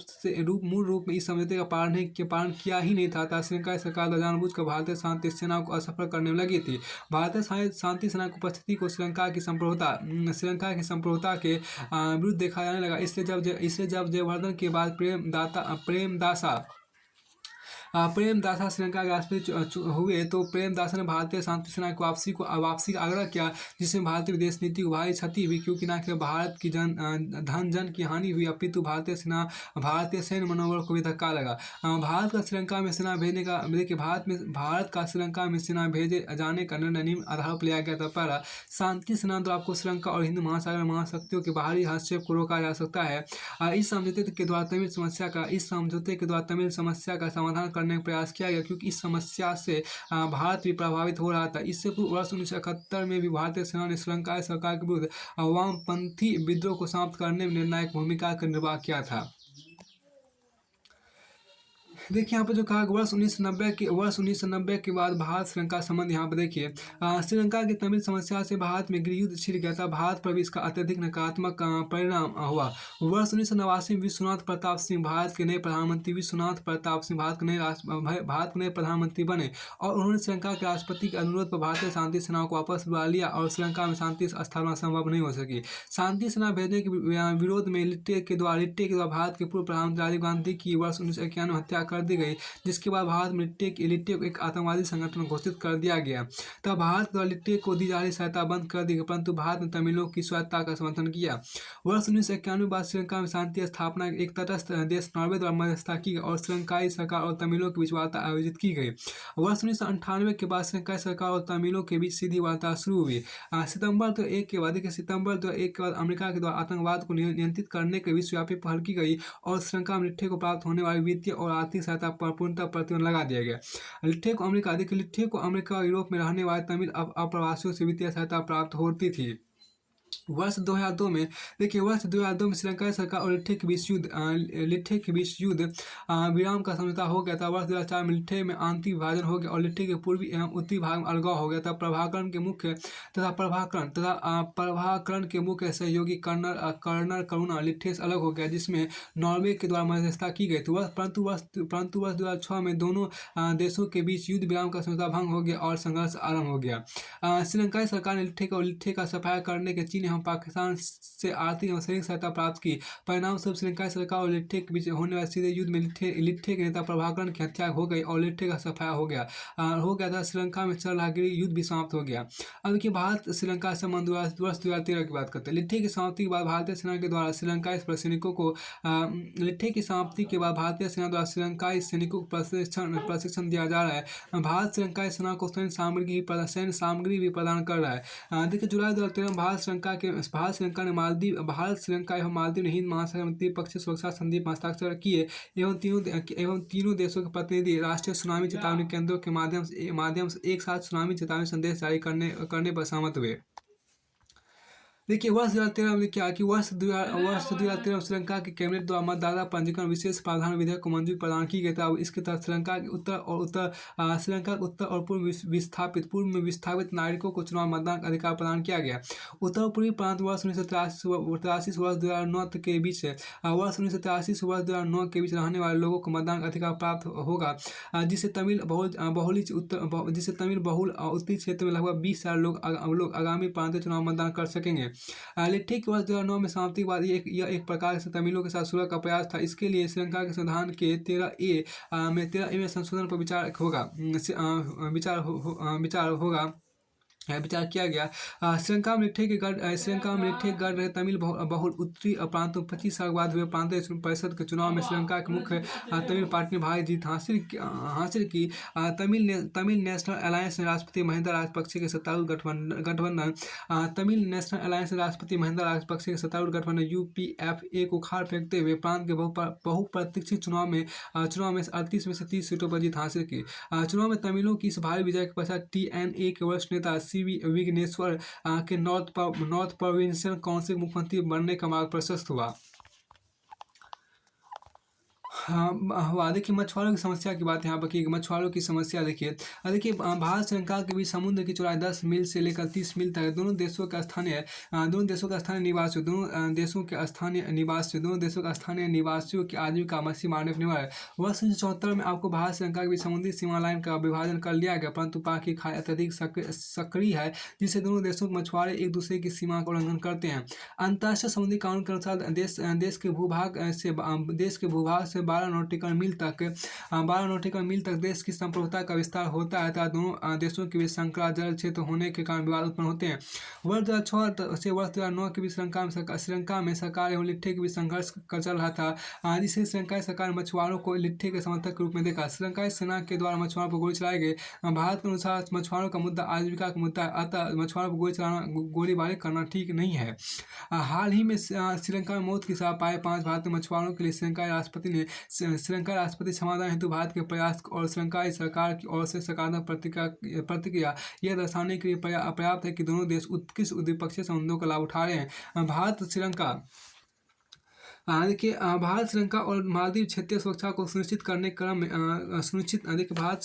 में इस समझौते का पालन किया ही नहीं था। श्रीलंकाई सरकार जानबूझकर भारतीय शांति सेना को असफल करने में लगी थी। भारतीय शांति सेना की उपस्थिति को श्रीलंका की संप्रभुता के विरुद्ध देखा जाने लगा। इसलिए जब जयवर्धन के बाद प्रेमदासा श्रीलंका के राष्ट्रपति हुए तो प्रेमदासा ने भारतीय शांति सेना की वापसी का आग्रह किया, जिसमें भारतीय विदेश नीति को भारी क्षति हुई, क्योंकि न केवल भारत की धन की हानि हुई, अपितु भारतीय सैन्य मनोबल को भी धक्का लगा। भारत का श्रीलंका में सेना भेजने का देखिए भारत का श्रीलंका में सेना भेजे जाने का निर्णय निम्न आधारों पर लिया गया था। पहला, शांति सेना द्वारा आपको श्रीलंका और हिंद महासागर महाशक्तियों के बाहरी हस्तक्षेप को रोका जा सकता है। इस समझौते के द्वारा तमिल समस्या का समाधान करने का प्रयास किया गया, क्योंकि इस समस्या से भारत भी प्रभावित हो रहा था। इससे पूर्व वर्ष 1971 में भी भारतीय सेना ने श्रीलंकाई सरकार के विरुद्ध वामपंथी विद्रोह को समाप्त करने में निर्णायक भूमिका का निर्वाह किया था। देखिए यहाँ पे जो कहा कि वर्ष 1990 के बाद भारत श्रीलंका संबंध, यहाँ पे देखिए श्रीलंका की तमिल समस्या से भारत में गृह युद्ध छिड़ गया था। भारत पर भी इसका अत्यधिक नकारात्मक परिणाम हुआ। वर्ष 1989 में विश्वनाथ प्रताप सिंह भारत के नए प्रधानमंत्री भारत के नए प्रधानमंत्री बने और उन्होंने श्रीलंका के राष्ट्रपति के अनुरोध पर भारतीय शांति सेनाओं को वापस बुला लिया और श्रीलंका में शांति स्थापना संभव नहीं हो सकी। शांति सेना भेजने के विरोध में लिट्टे के द्वारा भारत के पूर्व प्रधानमंत्री राजीव गांधी की वर्ष 1991 में हत्या कर दी गई, जिसके बाद भारत में लिट्टे को एक आतंकवादी संगठन घोषित कर दिया गया। तब भारत द्वारा लिट्टे को दी जा रही सहायता बंद कर दी गई, परंतु भारत ने तमिलों की स्वायत्तता का समर्थन किया। वर्ष 1991 बाद श्रीलंका में शांति स्थापना एक तटस्थ देश नॉर्वे द्वारा मध्यस्थता की गई और श्रीलंकाई सरकार और तमिलों के बीच वार्ता आयोजित की गई। वर्ष 1998 के बाद श्रीलंकाई सरकार और तमिलों के बीच सीधी वार्ता शुरू हुई। सितंबर 2001 के बाद अमेरिका के द्वारा आतंकवाद को नियंत्रित करने के विश्वव्यापी पहल की गई और श्रीलंका में लिट्टे को प्राप्त होने वाली वित्तीय और आर्थिक सहायता पर पूर्णतः प्रतिबंध लगा दिया गया। लिट्टे को अमेरिका और यूरोप में रहने वाले तमिल अप्रवासियों से वित्तीय सहायता प्राप्त होती थी। वर्ष 2002 में श्रीलंका सरकार और लिट्टे के बीच युद्ध विराम का समझौता हो गया था। वर्ष 2004 में लिट्टे में आंतरिक विभाजन हो गया और लिट्टे के पूर्वी एवं उत्तरी भाग में अलगाव हो गया था। प्रभाकरण के मुख्य सहयोगी कर्नल करुणा लिट्टे से अलग हो गया, जिसमें नॉर्वे के द्वारा मध्यस्थता की गई थी। परंतु वर्ष 2006 में दोनों देशों के बीच युद्ध विराम का समझौता भंग हो गया और संघर्ष आरंभ हो गया। श्रीलंकाई सरकार ने लिट्टे का सफाया करने के चीन एवं पाकिस्तान से आर्थिक एवं सैनिक सहायता प्राप्त की। परिणाम स्वरूप श्रीलंकाई सरकार और लिट्टे के बीच होने वाले सीधे युद्ध में लिट्टे के नेता प्रभाकरण की हत्या हो गई और लिट्टे का सफाया हो गया था। श्रीलंका में चल रहा गृह युद्ध भी समाप्त हो गया। अब देखिए भारत श्रीलंका संबंध वर्ष 2013 की बात करते हैं। लिट्टे की समाप्ति के बाद भारतीय सेना के द्वारा श्रीलंकाई सैनिकों को प्रशिक्षण दिया जा रहा है। भारत श्रीलंकाई सेना को सैन्य सामग्री भी प्रदान कर रहा है। देखिए जुलाई 2013 में भारत श्रीलंका एवं मालदीव ने हिंद महासागर में द्विपक्षीय सुरक्षा संधि पर हस्ताक्षर किए एवं तीनों देशों के प्रतिनिधि राष्ट्रीय सुनामी चेतावनी केंद्रों के माध्यम से एक साथ सुनामी चेतावनी संदेश जारी करने पर सहमत हुए। देखिए वर्ष 2013 में क्या कि वर्ष 2013 में श्रीलंका के कैबिनेट द्वारा मतदाता पंजीकरण विशेष प्रावधान विधेयक को मंजूरी प्रदान की गई था। इसके तहत श्रीलंका के उत्तर और पूर्व में विस्थापित नागरिकों को चुनाव मतदान का अधिकार प्रदान किया गया। उत्तर पूर्वी प्रांत वर्ष 1983 से वर्ष 2009 के बीच रहने वाले लोगों को मतदान का अधिकार प्राप्त होगा, जिससे तमिल बहुल उत्तरी क्षेत्र में लगभग 20,000 लोग आगामी प्रांतीय चुनाव मतदान कर सकेंगे। लिट्टे के वर्ष 2009 में समाप्ति के बाद यह एक प्रकार से तमिलों के साथ सुलह का प्रयास था। इसके लिए श्रीलंका के संविधान के 13A में संशोधन पर विचार किया गया। श्रीलंका में लिट्टे के गढ़ रहे तमिल बहुल उत्तरी प्रांतों में 25 साल बाद हुए प्रांतीय परिषद के चुनाव में श्रीलंका के मुख्य तमिल पार्टी ने भारी जीत हासिल की। तमिल नेशनल अलायंस ने राष्ट्रपति महिंदा राजपक्षे के सत्तारूढ़ गठबंधन UPF-A को उखाड़ फेंकते हुए प्रांत के बहुप्रतीक्षित चुनाव में 38 में से 30 सीटों पर जीत हासिल की। चुनाव में तमिलों की इस भारी विजय के पश्चात TNA के वरिष्ठ नेता विघ्नेश्वर के नॉर्थ प्रोविंशियल काउंसिल मुख्यमंत्री बनने का मार्ग प्रशस्त हुआ। हाँ, देखिए मछुआरों की समस्या की बात यहाँ पर की। मछुआरों की समस्या देखिए भारत श्रीलंका के बीच समुद्र की चौड़ाई 10 मील से लेकर 30 मील तक है। दोनों देशों के स्थानीय निवासियों की आजीविका मछली मारने पर निर्भर है। वर्ष 1974 में आपको भारत श्रीलंका के बीच समुद्री सीमा लाइन का विभाजन कर लिया गया, परंतु पाक की खाड़ी अत्यधिक सक्रिय है, जिससे दोनों देशों के मछुआरे एक दूसरे की सीमा का उल्लंघन करते हैं। अंतर्राष्ट्रीय समुद्री कानून के अनुसार देश के भूभाग से 12 नॉटिकल मील तक देश की संप्रभुता का विस्तार होता है, तथा दोनों देशों के बीच संकरा जल क्षेत्र होने के कारण विवाद उत्पन्न होते हैं। वर्ष 2006 से वर्ष 2009 के बीच श्रीलंका में सरकार एवं लिट्टे के बीच संघर्ष चल रहा था, जिससे श्रीलंकाई सरकार मछुआरों को लिट्टे के समर्थक के रूप में देखा। श्रीलंकाई सेना के द्वारा मछुआरों पर गोली चलाए गए। भारत के अनुसार मछुआरों का मुद्दा आजीविका का मुद्दा है, अतः मछुआरों पर गोलीबारी करना ठीक नहीं है। हाल ही में श्रीलंका में मौत की सजा पाए 5 भारतीय मछुआरों के लिए श्रीलंकाई राष्ट्रपति समाधान हेतु भारत के प्रयास और श्रीलंकाई सरकार की ओर से सकारात्मक प्रतिक्रिया यह दर्शाने के लिए पर्याप्त है कि दोनों देश उत्कृष्ट द्विपक्षीय संबंधों का लाभ उठा रहे हैं। देखिए भारत श्रीलंका और मालदीव क्षेत्रीय सुरक्षा को सुनिश्चित करने के क्रम में देखिए भारत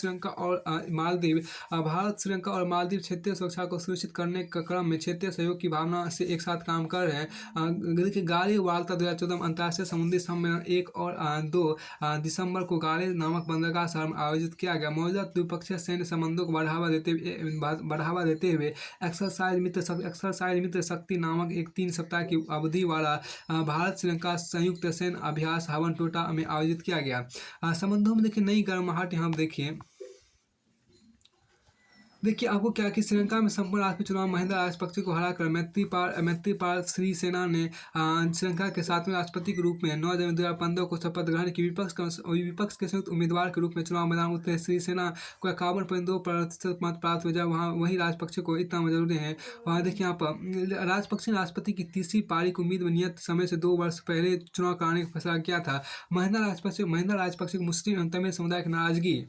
श्रीलंका और मालदीव क्षेत्रीय सुरक्षा को सुनिश्चित करने के क्रम में क्षेत्रीय सहयोग की भावना से एक साथ काम कर रहे हैं। देखिए गाले वार्ता 2014 में अंतर्राष्ट्रीय समुद्री सम्मेलन 1 और 2 दिसंबर को गाले नामक बंदरगाह शहर में आयोजित किया गया। मौजूदा द्विपक्षीय सैन्य संबंधों को बढ़ावा देते हुए एक्सरसाइज मित्र शक्ति नामक एक 3 सप्ताह की अवधि वाला भारत श्रीलंका संयुक्त सैन्य अभ्यास हवन टोटा में आयोजित किया गया। संबंधों में देखिए नई गर्माहट यहाँ देखिए आपको क्या कि श्रीलंका में संपन्न राष्ट्रीय चुनाव महिंदा राजपक्षे को हराकर मैत्रीपाल सिरिसेना ने श्रीलंका के 7वें राष्ट्रपति के रूप में 9 जनवरी 2015 को शपथ ग्रहण की। विपक्ष के संयुक्त उम्मीदवार के रूप में चुनाव मैदान में उतरे सिरिसेना को 51.2% मत प्राप्त हुए। जब वहीं राजपक्षे को इतना जरूरी है। वहाँ देखिए यहाँ पर राजपक्षे ने राष्ट्रपति की तीसरी पारी की उम्मीद में नियत समय से 2 वर्ष पहले चुनाव कराने का फैसला किया था। महिंदा राजपक्षे मुस्लिम एवं तमिल समुदाय की नाराजगी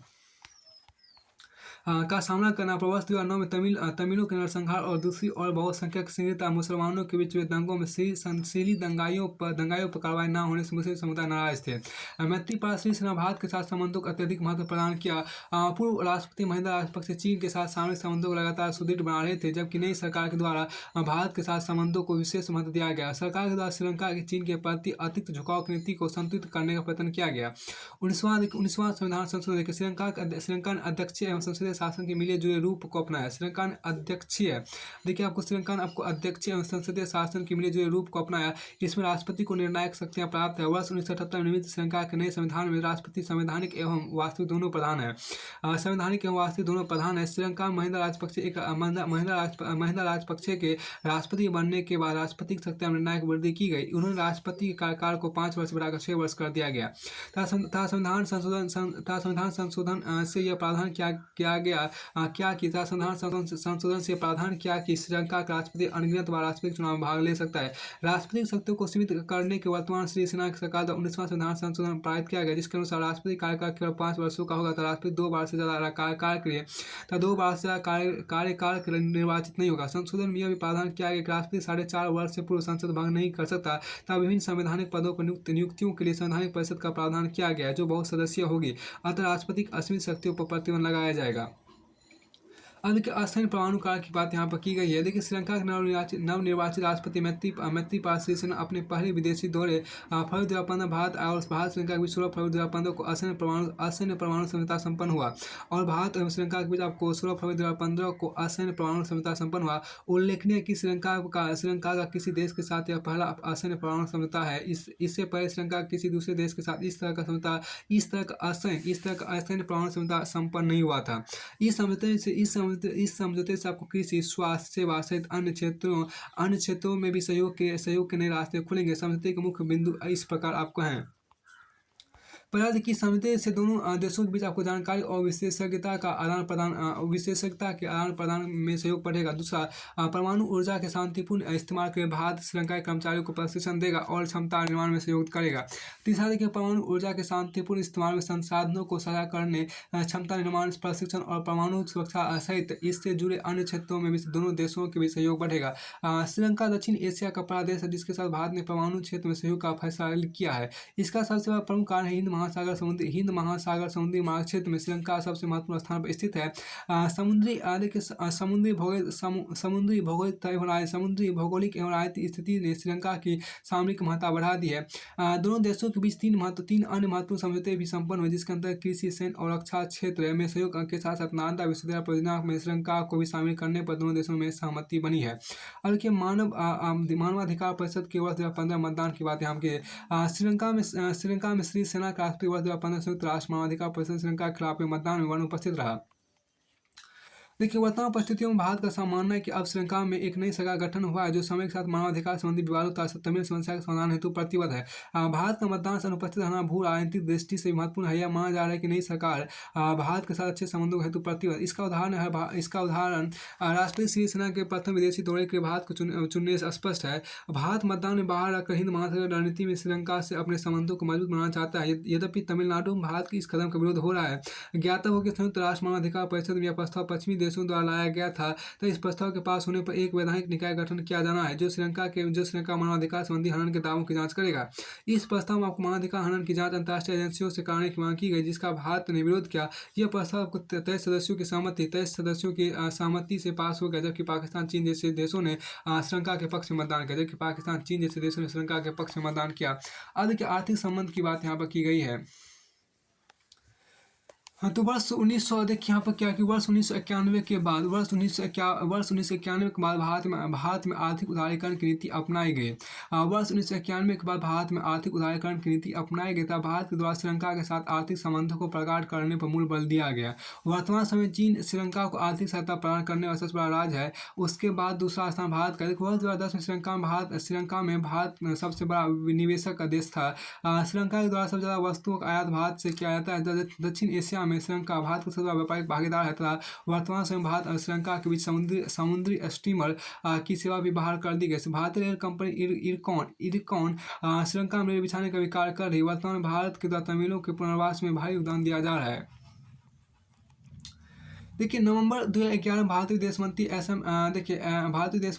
का सामना करना पड़ा। वर्ष 2009 में तमिलों के नरसंहार और दूसरी ओर बहुसंख्यक संगीता मुसलमानों के बीच हुए दंगों में सीली दंगाइयों पर कार्रवाई न होने से मुस्लिम समुदाय नाराज थे। मैत्रीपाल सिरिसेना भारत के साथ संबंधों को अत्यधिक महत्व प्रदान किया। पूर्व राष्ट्रपति महिंदा राजपक्षे चीन के साथ सामरिक संबंधों को लगातार सुदृढ़ बना रहे थे, जबकि नई सरकार के द्वारा भारत के साथ संबंधों को विशेष महत्व दिया गया। सरकार के द्वारा श्रीलंका की चीन के प्रति अतिरिक्त झुकाव की नीति को संतुलित करने का प्रयत्न किया गया। 19वां संविधान संशोधन श्रीलंका ने अध्यक्षीय एवं संसदीय शासन के मिले जुले रूप को अपनाया। श्रीलंका ने अध्यक्षीय एवं संसदीय शासन के मिले जुले रूप को अपनाया। इसमें राष्ट्रपति को निर्णायक शक्तियां प्राप्त है। वर्ष 1978 में निर्मित श्रीलंका के नए संविधान में राष्ट्रपति संवैधानिक एवं वास्तविक दोनों प्रधान है। श्रीलंका में महिंदा राजपक्षे के राष्ट्रपति बनने के बाद राष्ट्रपति की शक्तियां में निर्णायक वृद्धि की गई। उन्होंने राष्ट्रपति के कार्यकाल को 5 वर्ष बढ़ाकर 6 वर्ष कर दिया गया। संविधान संशोधन से यह प्रावधान संशोधन से प्रावधान किया कि श्रीलंका का राष्ट्रपति अनगिनत बार राष्ट्रपति चुनाव में भाग ले सकता है। राष्ट्रपति शक्तियों को सीमित करने के वर्तमान सिरिसेना की सरकार द्वारा 19वां संविधान संशोधन पारित किया गया, जिसके अनुसार राष्ट्रपति कार्यकाल केवल 5 वर्षों का होगा। तो राष्ट्रपति 2 बार से ज्यादा कार्यकाल के लिए कार्यकाल के लिए निर्वाचित नहीं होगा। संशोधन में यह भी प्रावधान किया गया कि राष्ट्रपति 4.5 वर्ष से पूर्व संसद भंग नहीं कर सकता। तब विभिन्न संवैधानिक पदों पर नियुक्तियों के लिए संवैधानिक परिषद का प्रावधान किया गया है, जो बहुत सदस्यीय होगी। अतः राष्ट्रपति की असीमित शक्तियों पर प्रतिबंध लगाया जाएगा। अब देखिए अस्थायी परमाणु काल की बात यहाँ पर की गई है। देखिए श्रीलंका के नवनिर्वाचित राष्ट्रपति मैत्रीपाल सिरिसेना अपने पहले विदेशी दौरे फरवरी 2015 भारत श्रीलंका के बीच 16 फरवरी 2015 को असैन्य परमाणु समझौता संपन्न हुआ। और भारत एवं श्रीलंका के बीच आपको 16 फरवरी 2015 को असैन्य परमाणु समझौता संपन्न हुआ। उल्लेखनीय कि श्रीलंका का किसी देश के साथ यह पहला असैन्य परमाणु समझौता है। इससे पहले श्रीलंका किसी दूसरे देश के साथ इस तरह का असैन्य परमाणु समझौता संपन्न नहीं हुआ था। इस समझौते से आपको कृषि, स्वास्थ्य सेवा सहित अन्य क्षेत्रों में भी सहयोग के नए रास्ते खुलेंगे। समझौते के मुख्य बिंदु इस प्रकार आपको हैं। पहला की समझौते से दोनों देशों के बीच आपको जानकारी और विशेषज्ञता के आदान प्रदान में सहयोग बढ़ेगा। दूसरा, परमाणु ऊर्जा के शांतिपूर्ण इस्तेमाल के लिए भारत श्रीलंका के कर्मचारियों को प्रशिक्षण देगा और क्षमता निर्माण में सहयोग करेगा। तीसरा, देखिए परमाणु ऊर्जा के शांतिपूर्ण इस्तेमाल में संसाधनों को साझा करने, क्षमता निर्माण, प्रशिक्षण और परमाणु सुरक्षा सहित इससे जुड़े अन्य क्षेत्रों में भी दोनों देशों के बीच सहयोग बढ़ेगा। श्रीलंका दक्षिण एशिया का पहला देश है जिसके साथ भारत ने परमाणु क्षेत्र में सहयोग का फैसला किया है। इसका सबसे बड़ा प्रमुख कारण हिंद महासागर समुद्री मार्ग क्षेत्र में श्रीलंका सबसे महत्वपूर्ण स्थान पर स्थित है। समुद्री भौगोलिक एवं राजनीतिक स्थिति ने श्रीलंका की सामरिक महत्ता बढ़ा दी है। दोनों देशों के बीच 3 अन्य महत्वपूर्ण समझौते भी संपन्न हुए, जिसके अंतर्गत कृषि, सैन्य और रक्षा क्षेत्र में सहयोग के साथ साथ नालंदा विश्वविद्यालय परियोजना में श्रीलंका को भी शामिल करने पर दोनों देशों में सहमति बनी है। और के मानवाधिकार परिषद के वर्ष 2015 मतदान की बात यहाँ की श्रीलंका में सिरिसेना का राष्ट्रपति वर्ष 2015 संयुक्त राष्ट्र मानवाधिकार परिषद श्रीलंका के खिलाफ मतदान में अनुपस्थित रहा। देखिए वर्तमान परिस्थितियों में भारत का मानना है कि अब श्रीलंका में एक नई सरकार गठन हुआ है जो समय के साथ मानवाधिकार संबंधी विवादों तथा तमिल समस्या के समाधान हेतु प्रतिबद्ध है। भारत का मतदान से अनुपस्थित रहना भू राजनीतिक दृष्टि से महत्वपूर्ण है। यह माना जा रहा है कि नई सरकार भारत के साथ अच्छे संबंधों हेतु प्रतिबद्ध। इसका उदाहरण राष्ट्रपति सिरिसेना के प्रथम विदेशी दौरे के भारत को चुनने से स्पष्ट है। भारत मतदान में बाहर आकर हिंद महासागर रणनीति में श्रीलंका से अपने संबंधों को मजबूत बनाना चाहता है। यद्यपि तमिलनाडु में भारत की इस कदम का विरोध हो रहा है। ज्ञातव्य हो कि संयुक्त राष्ट्र मानवाधिकार परिषद में यह प्रस्ताव पश्चिमी देशों देशों द्वारा लाया गया था, तो इस प्रस्ताव के पास होने पर एक वैधानिक निकाय गठन किया जाना है जो श्रीलंका मानवाधिकार संबंधी हनन के दावों की जांच करेगा। इस प्रस्ताव में मानवाधिकार हनन की जांच अंतर्राष्ट्रीय एजेंसियों से कराने की मांग की गई, जिसका भारत ने विरोध किया। यह प्रस्ताव 23 सदस्यों की सहमति से पास हो गया, जबकि पाकिस्तान, चीन जैसे देशों ने श्रीलंका के पक्ष में मतदान किया जबकि पाकिस्तान, चीन जैसे देशों ने श्रीलंका के पक्ष में मतदान किया। अब देखिए आर्थिक संबंध की बात यहाँ पर की गई है। हाँ, तो वर्ष 1900 देखिए यहाँ पर क्या कि वर्ष 1991 के बाद वर्ष 1991 के बाद भारत में आर्थिक उदारीकरण की नीति अपनाई गई। वर्ष 1991 के बाद भारत में आर्थिक उदारीकरण की नीति अपनाई गई, तब भारत के द्वारा श्रीलंका के साथ आर्थिक संबंधों को प्रगाढ़ करने पर मूल बल दिया गया। वर्तमान समय चीन श्रीलंका को आर्थिक सहायता प्रदान करने वाला सबसे बड़ा राज्य है। उसके बाद दूसरा स्थान भारत का। वर्ष 2010 में श्रीलंका में भारत सबसे बड़ा निवेशक का देश था। श्रीलंका के द्वारा सबसे ज़्यादा वस्तुओं का आयात भारत से किया जाता है। दक्षिण एशिया में श्रीलंका भारत का सबसे बड़ा व्यापारिक भागीदार है तथा वर्तमान समय भारत और श्रीलंका के बीच समुद्री स्टीमर की सेवा भी बहाल कर दी गई। भारतीय रेल कंपनी इरकॉन श्रीलंका में रेल बिछाने का भी कार्य कर रही है। वर्तमान में भारत के द्वारा तमिलों के पुनर्वास में भारी योगदान दिया जा रहा है। देखिए नवंबर 2011 में भारतीय विदेश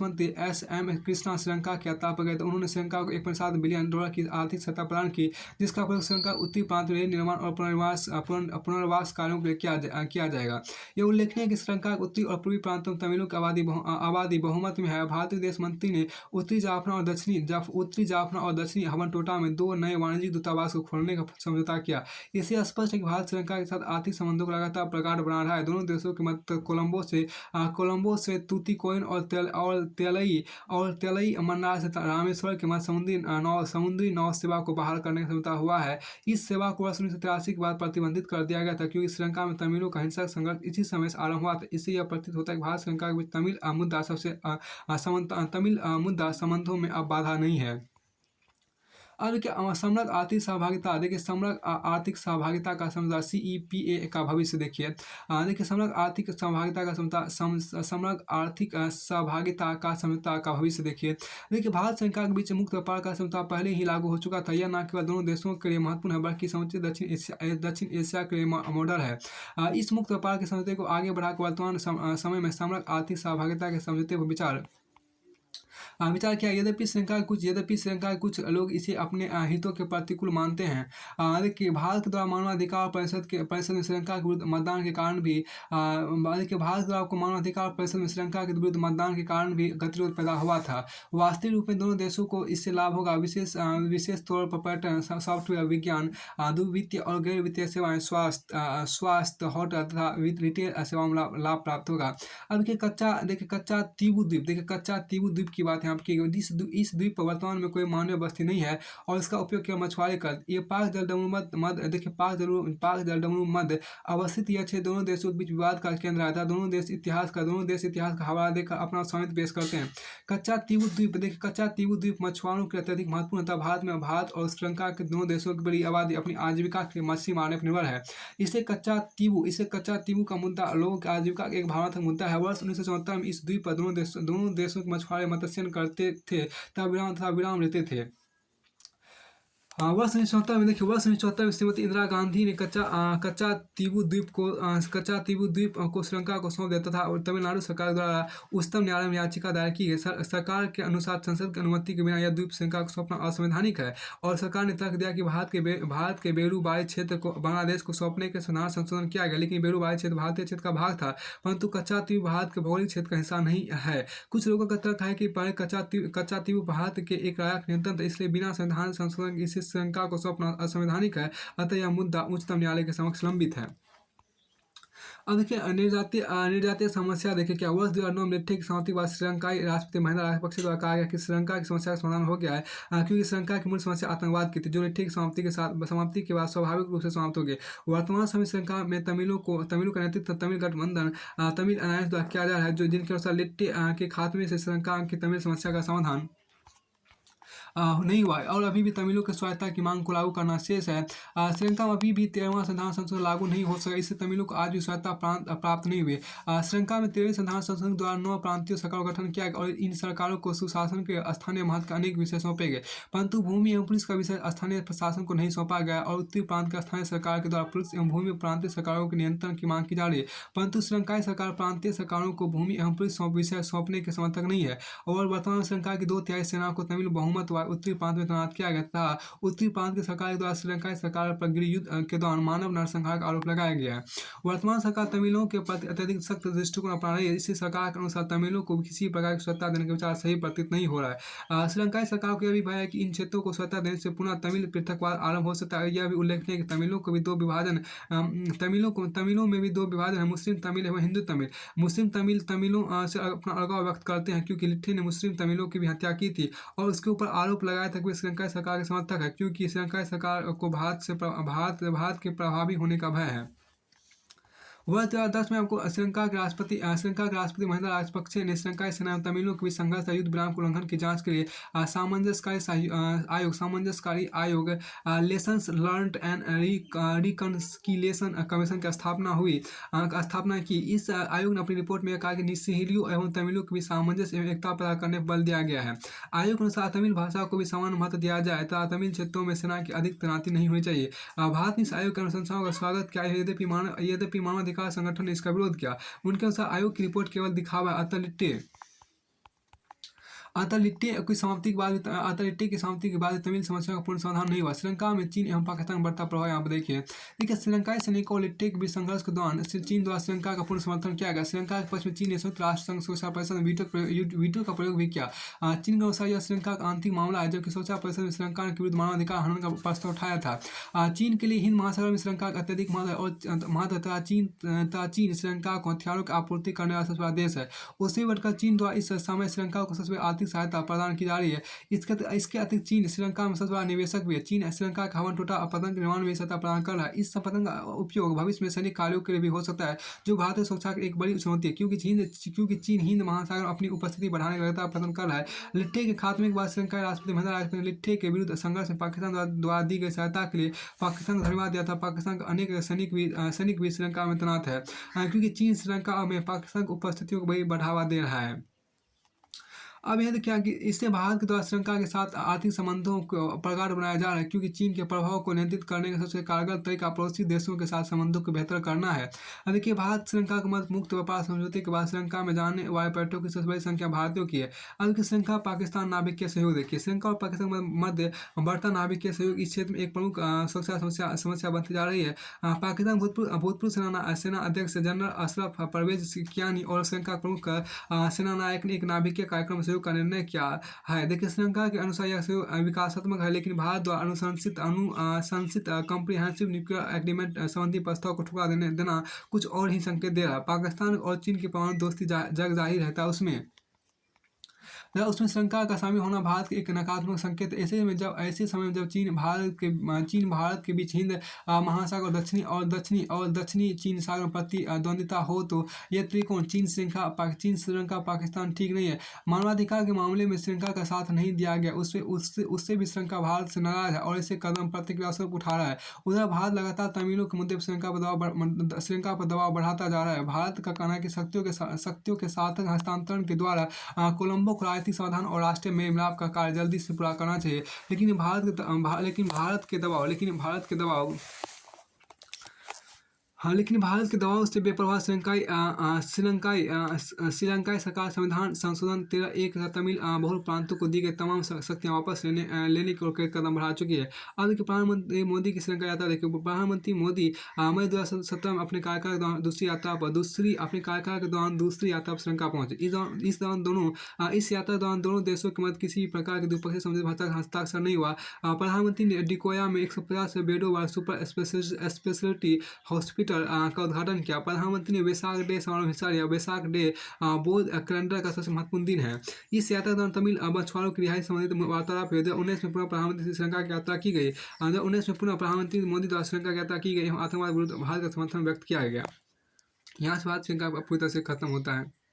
मंत्री एस एम कृष्णा श्रीलंका की यात्रा पर गए, तो उन्होंने श्रीलंका को $1.7 बिलियन की आर्थिक सहायता प्रदान की, जिसका प्रयोग श्रीलंका उत्तरी प्रांत में निर्माण और पुनर्वास कार्यों के लिए किया जाएगा। यह उल्लेखनीय है कि श्रीलंका के उत्तरी और पूर्वी प्रांतों में तमिलों की आबादी बहुमत में है। भारतीय विदेश मंत्री ने उत्तरी जाफना और दक्षिणी हबनटोटा में 2 नए वाणिज्यिक दूतावास को खोलने का समझौता किया। इससे स्पष्ट है कि भारत श्रीलंका के साथ आर्थिक संबंधों को लगातार प्रगाढ़ बना रहा है। दोनों देशों के मध्य कोलंबो से तूतीकोरिन और तेलई मन्नार से रामेश्वर के मध्य समुद्री नौ सेवा को बहाल करने का समझौता हुआ है। इस सेवा को वर्ष 1983 के बाद प्रतिबंधित कर दिया गया था, क्योंकि श्रीलंका में तमिलों का हिंसक संघर्ष इसी समय से आरंभ हुआ था। इससे यह प्रतीत होता है कि भारत श्रीलंका के बीच तमिल मुद्दा संबंधों में अब बाधा नहीं है। अब क्या समृद्ध आर्थिक सहभागिता, देखिए समृद्ध आर्थिक सहभागिता का समझौता CEPA का भविष्य देखिए। देखिए समृद्ध आर्थिक सहभागिता का समझौता का भविष्य देखिए। देखिए भारत श्रीलंका के बीच मुक्त व्यापार का समझौता पहले ही लागू हो चुका था। यह न केवल दोनों देशों के लिए महत्वपूर्ण है, बल्कि समूचे दक्षिण एशिया के लिए मॉडल है। इस मुक्त व्यापार के समझौते को आगे बढ़ाकर वर्तमान समय में समृद्ध आर्थिक सहभागिता के समझौते पर विचार किया। यद्यपि श्रीलंका के कुछ लोग इसे अपने हितों के प्रतिकूल मानते हैं। देखिए भारत के द्वारा मानवाधिकार परिषद में श्रीलंका के विरुद्ध मतदान के कारण भी मानवाधिकार परिषद में गतिरोध पैदा हुआ था। वास्तविक रूप में दोनों देशों को इससे लाभ होगा। विशेष तौर पर पर्यटन, सॉफ्टवेयर, विज्ञान, वित्तीय और गैर वित्तीय सेवाएं, स्वास्थ्य, होटल तथा रिटेल सेवाओं में लाभ प्राप्त होगा। अब कच्चा तीबू द्वीप की बात यहाँ की गई। इस द्वीप पर वर्तमान में कोई मानव बस्ती नहीं है और इसका उपयोग केवल मछुआरे कर। ये पाक जलडमरू मध्य अवस्थित यह क्षेत्र दोनों देशों के बीच विवाद का केंद्र आया था। दोनों देश इतिहास का हवाला देकर अपना स्वामित्व पेश करते हैं। कच्चा तीबू द्वीप मछुआरों के अत्यधिक महत्वपूर्ण था। भारत और श्रीलंका के दोनों देशों की बड़ी आबादी अपनी आजीविका के लिए मछली मारने पर निर्भर है। इससे कच्चा तीबू का मुद्दा लोगों की आजीविका का एक भावनात्मक मुद्दा है। वर्ष 1974 में इस द्वीप पर दोनों देशों के मछुआरे मत्स्य करते थे तथा विराम लेते थे। वर्ष 1974 में श्रीमती इंदिरा गांधी ने कच्चा तीबू द्वीप को श्रीलंका को सौंप दिया तथा तमिलनाडु सरकार द्वारा उच्चतम न्यायालय में याचिका दायर की गई। सरकार के अनुसार संसद की अनुमति के बिना यह द्वीप श्रीलंका को सौंपना असंवैधानिक है और सरकार ने तर्क दिया कि भारत के बेरूबाई क्षेत्र को बांग्लादेश को सौंपने के संशोधन किया गया, लेकिन बेरूबाई क्षेत्र भारतीय क्षेत्र का भाग था, परंतु कच्चा तीबू भारत के भौगोलिक क्षेत्र का हिस्सा नहीं है। कुछ लोगों का तर्क है कि पहले कच्चा तीबू भारत के एक राजा का नियंत्रण था, इसलिए बिना संविधान संशोधन इसे श्रीलंका को सौंपना असंवैधानिक है। अतः यह मुद्दा उच्चतम न्यायालय के समक्ष लंबित है। अब देखिए निर्जातीय समस्या देखिए क्या। वर्ष 2009 में की समाप्ति के बाद श्रीलंकाई राष्ट्रपति महिंदा राजपक्षे द्वारा कहा गया कि श्रीलंका की समस्या का समाधान हो गया है, क्योंकि श्रीलंका की मूल समस्या आतंकवाद की थी, जो निट्ठी की समाप्ति के बाद स्वाभाविक रूप से समाप्त हो गई। वर्तमान समय श्रीलंका में तमिलों का नेतृत्व तमिल गठबंधन तमिल अलायंस द्वारा किया जा रहा है, जिनके अनुसार लिट्टी के खात्मे से श्रीलंका की तमिल समस्या का समाधान नहीं हुआ है और अभी भी तमिलों की स्वायत्तता की मांग को लागू करना शेष है। श्रीलंका में अभी भी 13वां संविधान संशोधन लागू नहीं हो सका, इससे तमिलों को आज भी स्वायत्तता प्राप्त नहीं हुई। श्रीलंका में 13वें संविधान संशोधन द्वारा 9 प्रांतीय सरकार का गठन किया गया और इन सरकारों को सुशासन के स्थानीय महत्व के अनेक विषय सौंपे गए, परंतु भूमि एवं पुलिस का विषय स्थानीय प्रशासन को नहीं सौंपा गया और उत्तरी प्रांत के स्थानीय सरकार के द्वारा पुलिस एवं भूमि प्रांतीय सरकारों के नियंत्रण की मांग की जा रही है, परंतु श्रीलंकाई सरकार प्रांतीय सरकारों को भूमि एवं पुलिस विषय सौंपने के समर्थक नहीं है और वर्तमान में श्रीलंका की 2/3 सेना को तमिल बहुमत वाले उत्तरी प्रांत में तैनात किया गया था। उत्तरी प्रांत की सरकार के द्वारा श्रीलंकाई सरकार पर गृह युद्ध के दौरान मानव नरसंहार का आरोप लगाया गया है। वर्तमान सरकार तमिलों के प्रति अत्यधिक सख्त दृष्टिकोण अपना रही है, इससे सरकार के अनुसार तमिलों को किसी प्रकार की स्वतंत्रता देने का विचार सही प्रतीत नहीं हो रहा है। श्रीलंकाई सरकार को यह भी भय है कि इन क्षेत्रों को स्वतंत्रता देने से पुनः तमिल पृथकवाद आरंभ हो सकता है। यह भी उल्लेखनीय है कि तमिलों को भी दो विभाजन तमिलों में भी दो विभाजन है, मुस्लिम तमिल एवं हिंदू तमिल। मुस्लिम तमिल तमिलों से अपना अलगाव व्यक्त करते हैं क्योंकि लिट्टे ने मुस्लिम तमिलों की भी हत्या की थी और उसके ऊपर आरोप लगाया था कि वे श्रीलंकाई सरकार के समर्थक है क्योंकि श्रीलंकाई सरकार को भारत के प्रभावी होने का भय है। वर्ष 2010 में आपको श्रीलंका के राष्ट्रपति महिंदा राजपक्षे ने श्रीलंकाई सेना एवं तमिलों के बीच संघर्ष युद्ध विराम के उल्लंघन की जांच के लिए सामंजस्यकारी आयोग lessons learned and reconciliation commission की स्थापना की। इस आयोग ने अपनी रिपोर्ट में कहा कि निस्सहलियों एवं तमिलों के बीच सामंजस्य एवं एकता पैदा करने पर बल दिया गया है। आयोग के अनुसार तमिल भाषा को भी समान महत्व दिया जाए तथा तमिल क्षेत्रों में सेना की अधिक तैनाती नहीं होनी चाहिए। भारत ने इस आयोग की अनुशंसाओं का स्वागत किया, यद्यपि मानवाधिकार संगठन ने इसका विरोध किया। उनके अनुसार आयोग की रिपोर्ट केवल दिखावा अतलिट्टे की समाप्ति के बाद तमिल समस्या का पूर्ण समाधान नहीं हुआ। श्रीलंका में चीन एवं पाकिस्तान का बढ़ता प्रभाव यहाँ पर देखिए श्रीलंकाई सैनिकों और लिट्टे के बीच संघर्ष के दौरान चीन द्वारा श्रीलंका का पूर्ण समर्थन किया गया। श्रीलंका के पक्ष में चीन ने संयुक्त राष्ट्र संघ सुरक्षा परिषद में वीटो का प्रयोग भी किया। चीन के अनुसार यह श्रीलंका का आंतरिक मामला है, जबकि सुरक्षा परिषद में श्रीलंका के विरुद्ध मानवाधिकार हनन का प्रस्ताव उठाया था। चीन के लिए हिंद महासागर में श्रीलंका का अत्यधिक महत्व तथा चीन श्रीलंका को हथियारों की आपूर्ति करने वाला सबसे बड़ा देश है। उससे बढ़कर चीन द्वारा इस समय श्रीलंका को सबसे आर्थिक सहायता प्रदान की जा रही है। इसके अतिरिक्त चीन श्रीलंका में सबसे बड़ा निवेशक भी है। चीन श्रीलंका का हवाई टोटा पतंग निर्माण में सहायता प्रदान कर रहा है। इस पतंग का उपयोग भविष्य में सैनिक कार्यों के लिए भी हो सकता है, जो भारतीय सुरक्षा की एक बड़ी चुनौती है क्योंकि चीन हिंद महासागर में अपनी उपस्थिति बढ़ाने का लगातार प्रयत्न कर रहा है। लिट्टे के खात्मे के बाद श्रीलंका राष्ट्रपति महिंदा राजपक्षे ने लिट्टे के विरुद्ध संघर्ष में पाकिस्तान द्वारा दी गई सहायता के लिए पाकिस्तान को धन्यवाद दिया था। पाकिस्तान का अनेक सैनिक भी श्रीलंका में तैनात है क्योंकि चीन श्रीलंका में पाकिस्तान की उपस्थितियों को बड़ी बढ़ावा दे रहा है। अब यह क्या कि इससे भारत के द्वारा श्रीलंका के साथ आर्थिक संबंधों को प्रगाढ़ बनाया जा रहा है क्योंकि चीन के प्रभाव को नियंत्रित करने का सबसे कारगर तरीका पड़ोसी देशों के साथ संबंधों को बेहतर करना है। देखिए भारत श्रीलंका के मध्य मुक्त व्यापार समझौते के बाद श्रीलंका में जाने वाले पर्यटकों की सबसे बड़ी संख्या भारतीयों की है। अब श्रीलंका पाकिस्तान नाभिकीय सहयोग देखिए श्रीलंका और पाकिस्तान के मध्य बढ़ता नाभिकीय सहयोग इस क्षेत्र में एक प्रमुख सुरक्षा समस्या बनती जा रही है। पाकिस्तान भूतपूर्व सेना अध्यक्ष जनरल अशरफ परवेज कियानी और श्रीलंका प्रमुख सेना नायक ने एक नाभिकीय कार्यक्रम का निर्णय किया है। देखिए श्रीलंका के अनुसार यह विकासात्मक है, लेकिन भारत द्वारा अनुशंसित कॉम्प्रिहेंसिव न्यूक्लियर एग्रीमेंट संबंधी प्रस्ताव को ठुकरा देना कुछ और ही संकेत दे रहा है। पाकिस्तान और चीन की परमाणु दोस्ती जग जाहिर रहता है उसमें श्रीलंका का शामिल होना भारत के एक नकारात्मक संकेत। ऐसे समय में जब चीन भारत के बीच हिंद महासागर दक्षिणी चीन सागर प्रति द्वंद्विता हो तो यह त्रिकोण चीन श्रीलंका पाकिस्तान ठीक नहीं है। मानवाधिकार के मामले में श्रीलंका का साथ नहीं दिया गया, उससे भी श्रीलंका भारत से नाराज है और इसे कदम प्रतिक्रिया उठा रहा है। उधर भारत लगातार तमिलों के मुद्दे पर श्रीलंका पर दबाव बढ़ाता जा रहा है। भारत का कहना है कि शक्तियों के सार्थक हस्तांतरण के द्वारा कोलंबो को राजनीतिक समाधान और राष्ट्रीय मेल मिलाप का कार्य जल्दी से पूरा करना चाहिए, लेकिन भारत के दबाव से बेपरवाह श्रीलंकाई सरकार संविधान संशोधन 13(1) तथा तमिल बहुल प्रांतों को दी गई तमाम शक्तियां वापस लेने की ओर कदम बढ़ा चुकी है। अब देखिए प्रधानमंत्री मोदी की श्रीलंका यात्रा देखिए प्रधानमंत्री मोदी मई 2017 में अपने कार्यकाल के दौरान दूसरी यात्रा पर श्रीलंका पहुंचे। इस यात्रा दौरान दोनों देशों के मध्य किसी भी प्रकार के द्विपक्षीय समझौते का हस्ताक्षर नहीं हुआ। प्रधानमंत्री ने डिकोया में 150 बेडों वाला सुपर स्पेशलिटी हॉस्पिटल का उद्घाटन किया। प्रधानमंत्री ने वेसाक डे समारोह में हिस्सा लिया। वेसाक डे बौद्ध कैलेंडर का सबसे महत्वपूर्ण दिन है। इस यात्रा के दौरान तमिल मछुआरों की रिहाई संबंधित वार्तालाप हुए। 2019 में पुनः प्रधानमंत्री श्रीलंका की यात्रा की गई। 2019 में पुनः प्रधानमंत्री मोदी द्वारा श्रीलंका की यात्रा की गई एवं आतंकवाद विरुद्ध भारत का समर्थन व्यक्त किया गया। यहाँ से बात श्रीलंका पूरी तरह से खत्म होता है।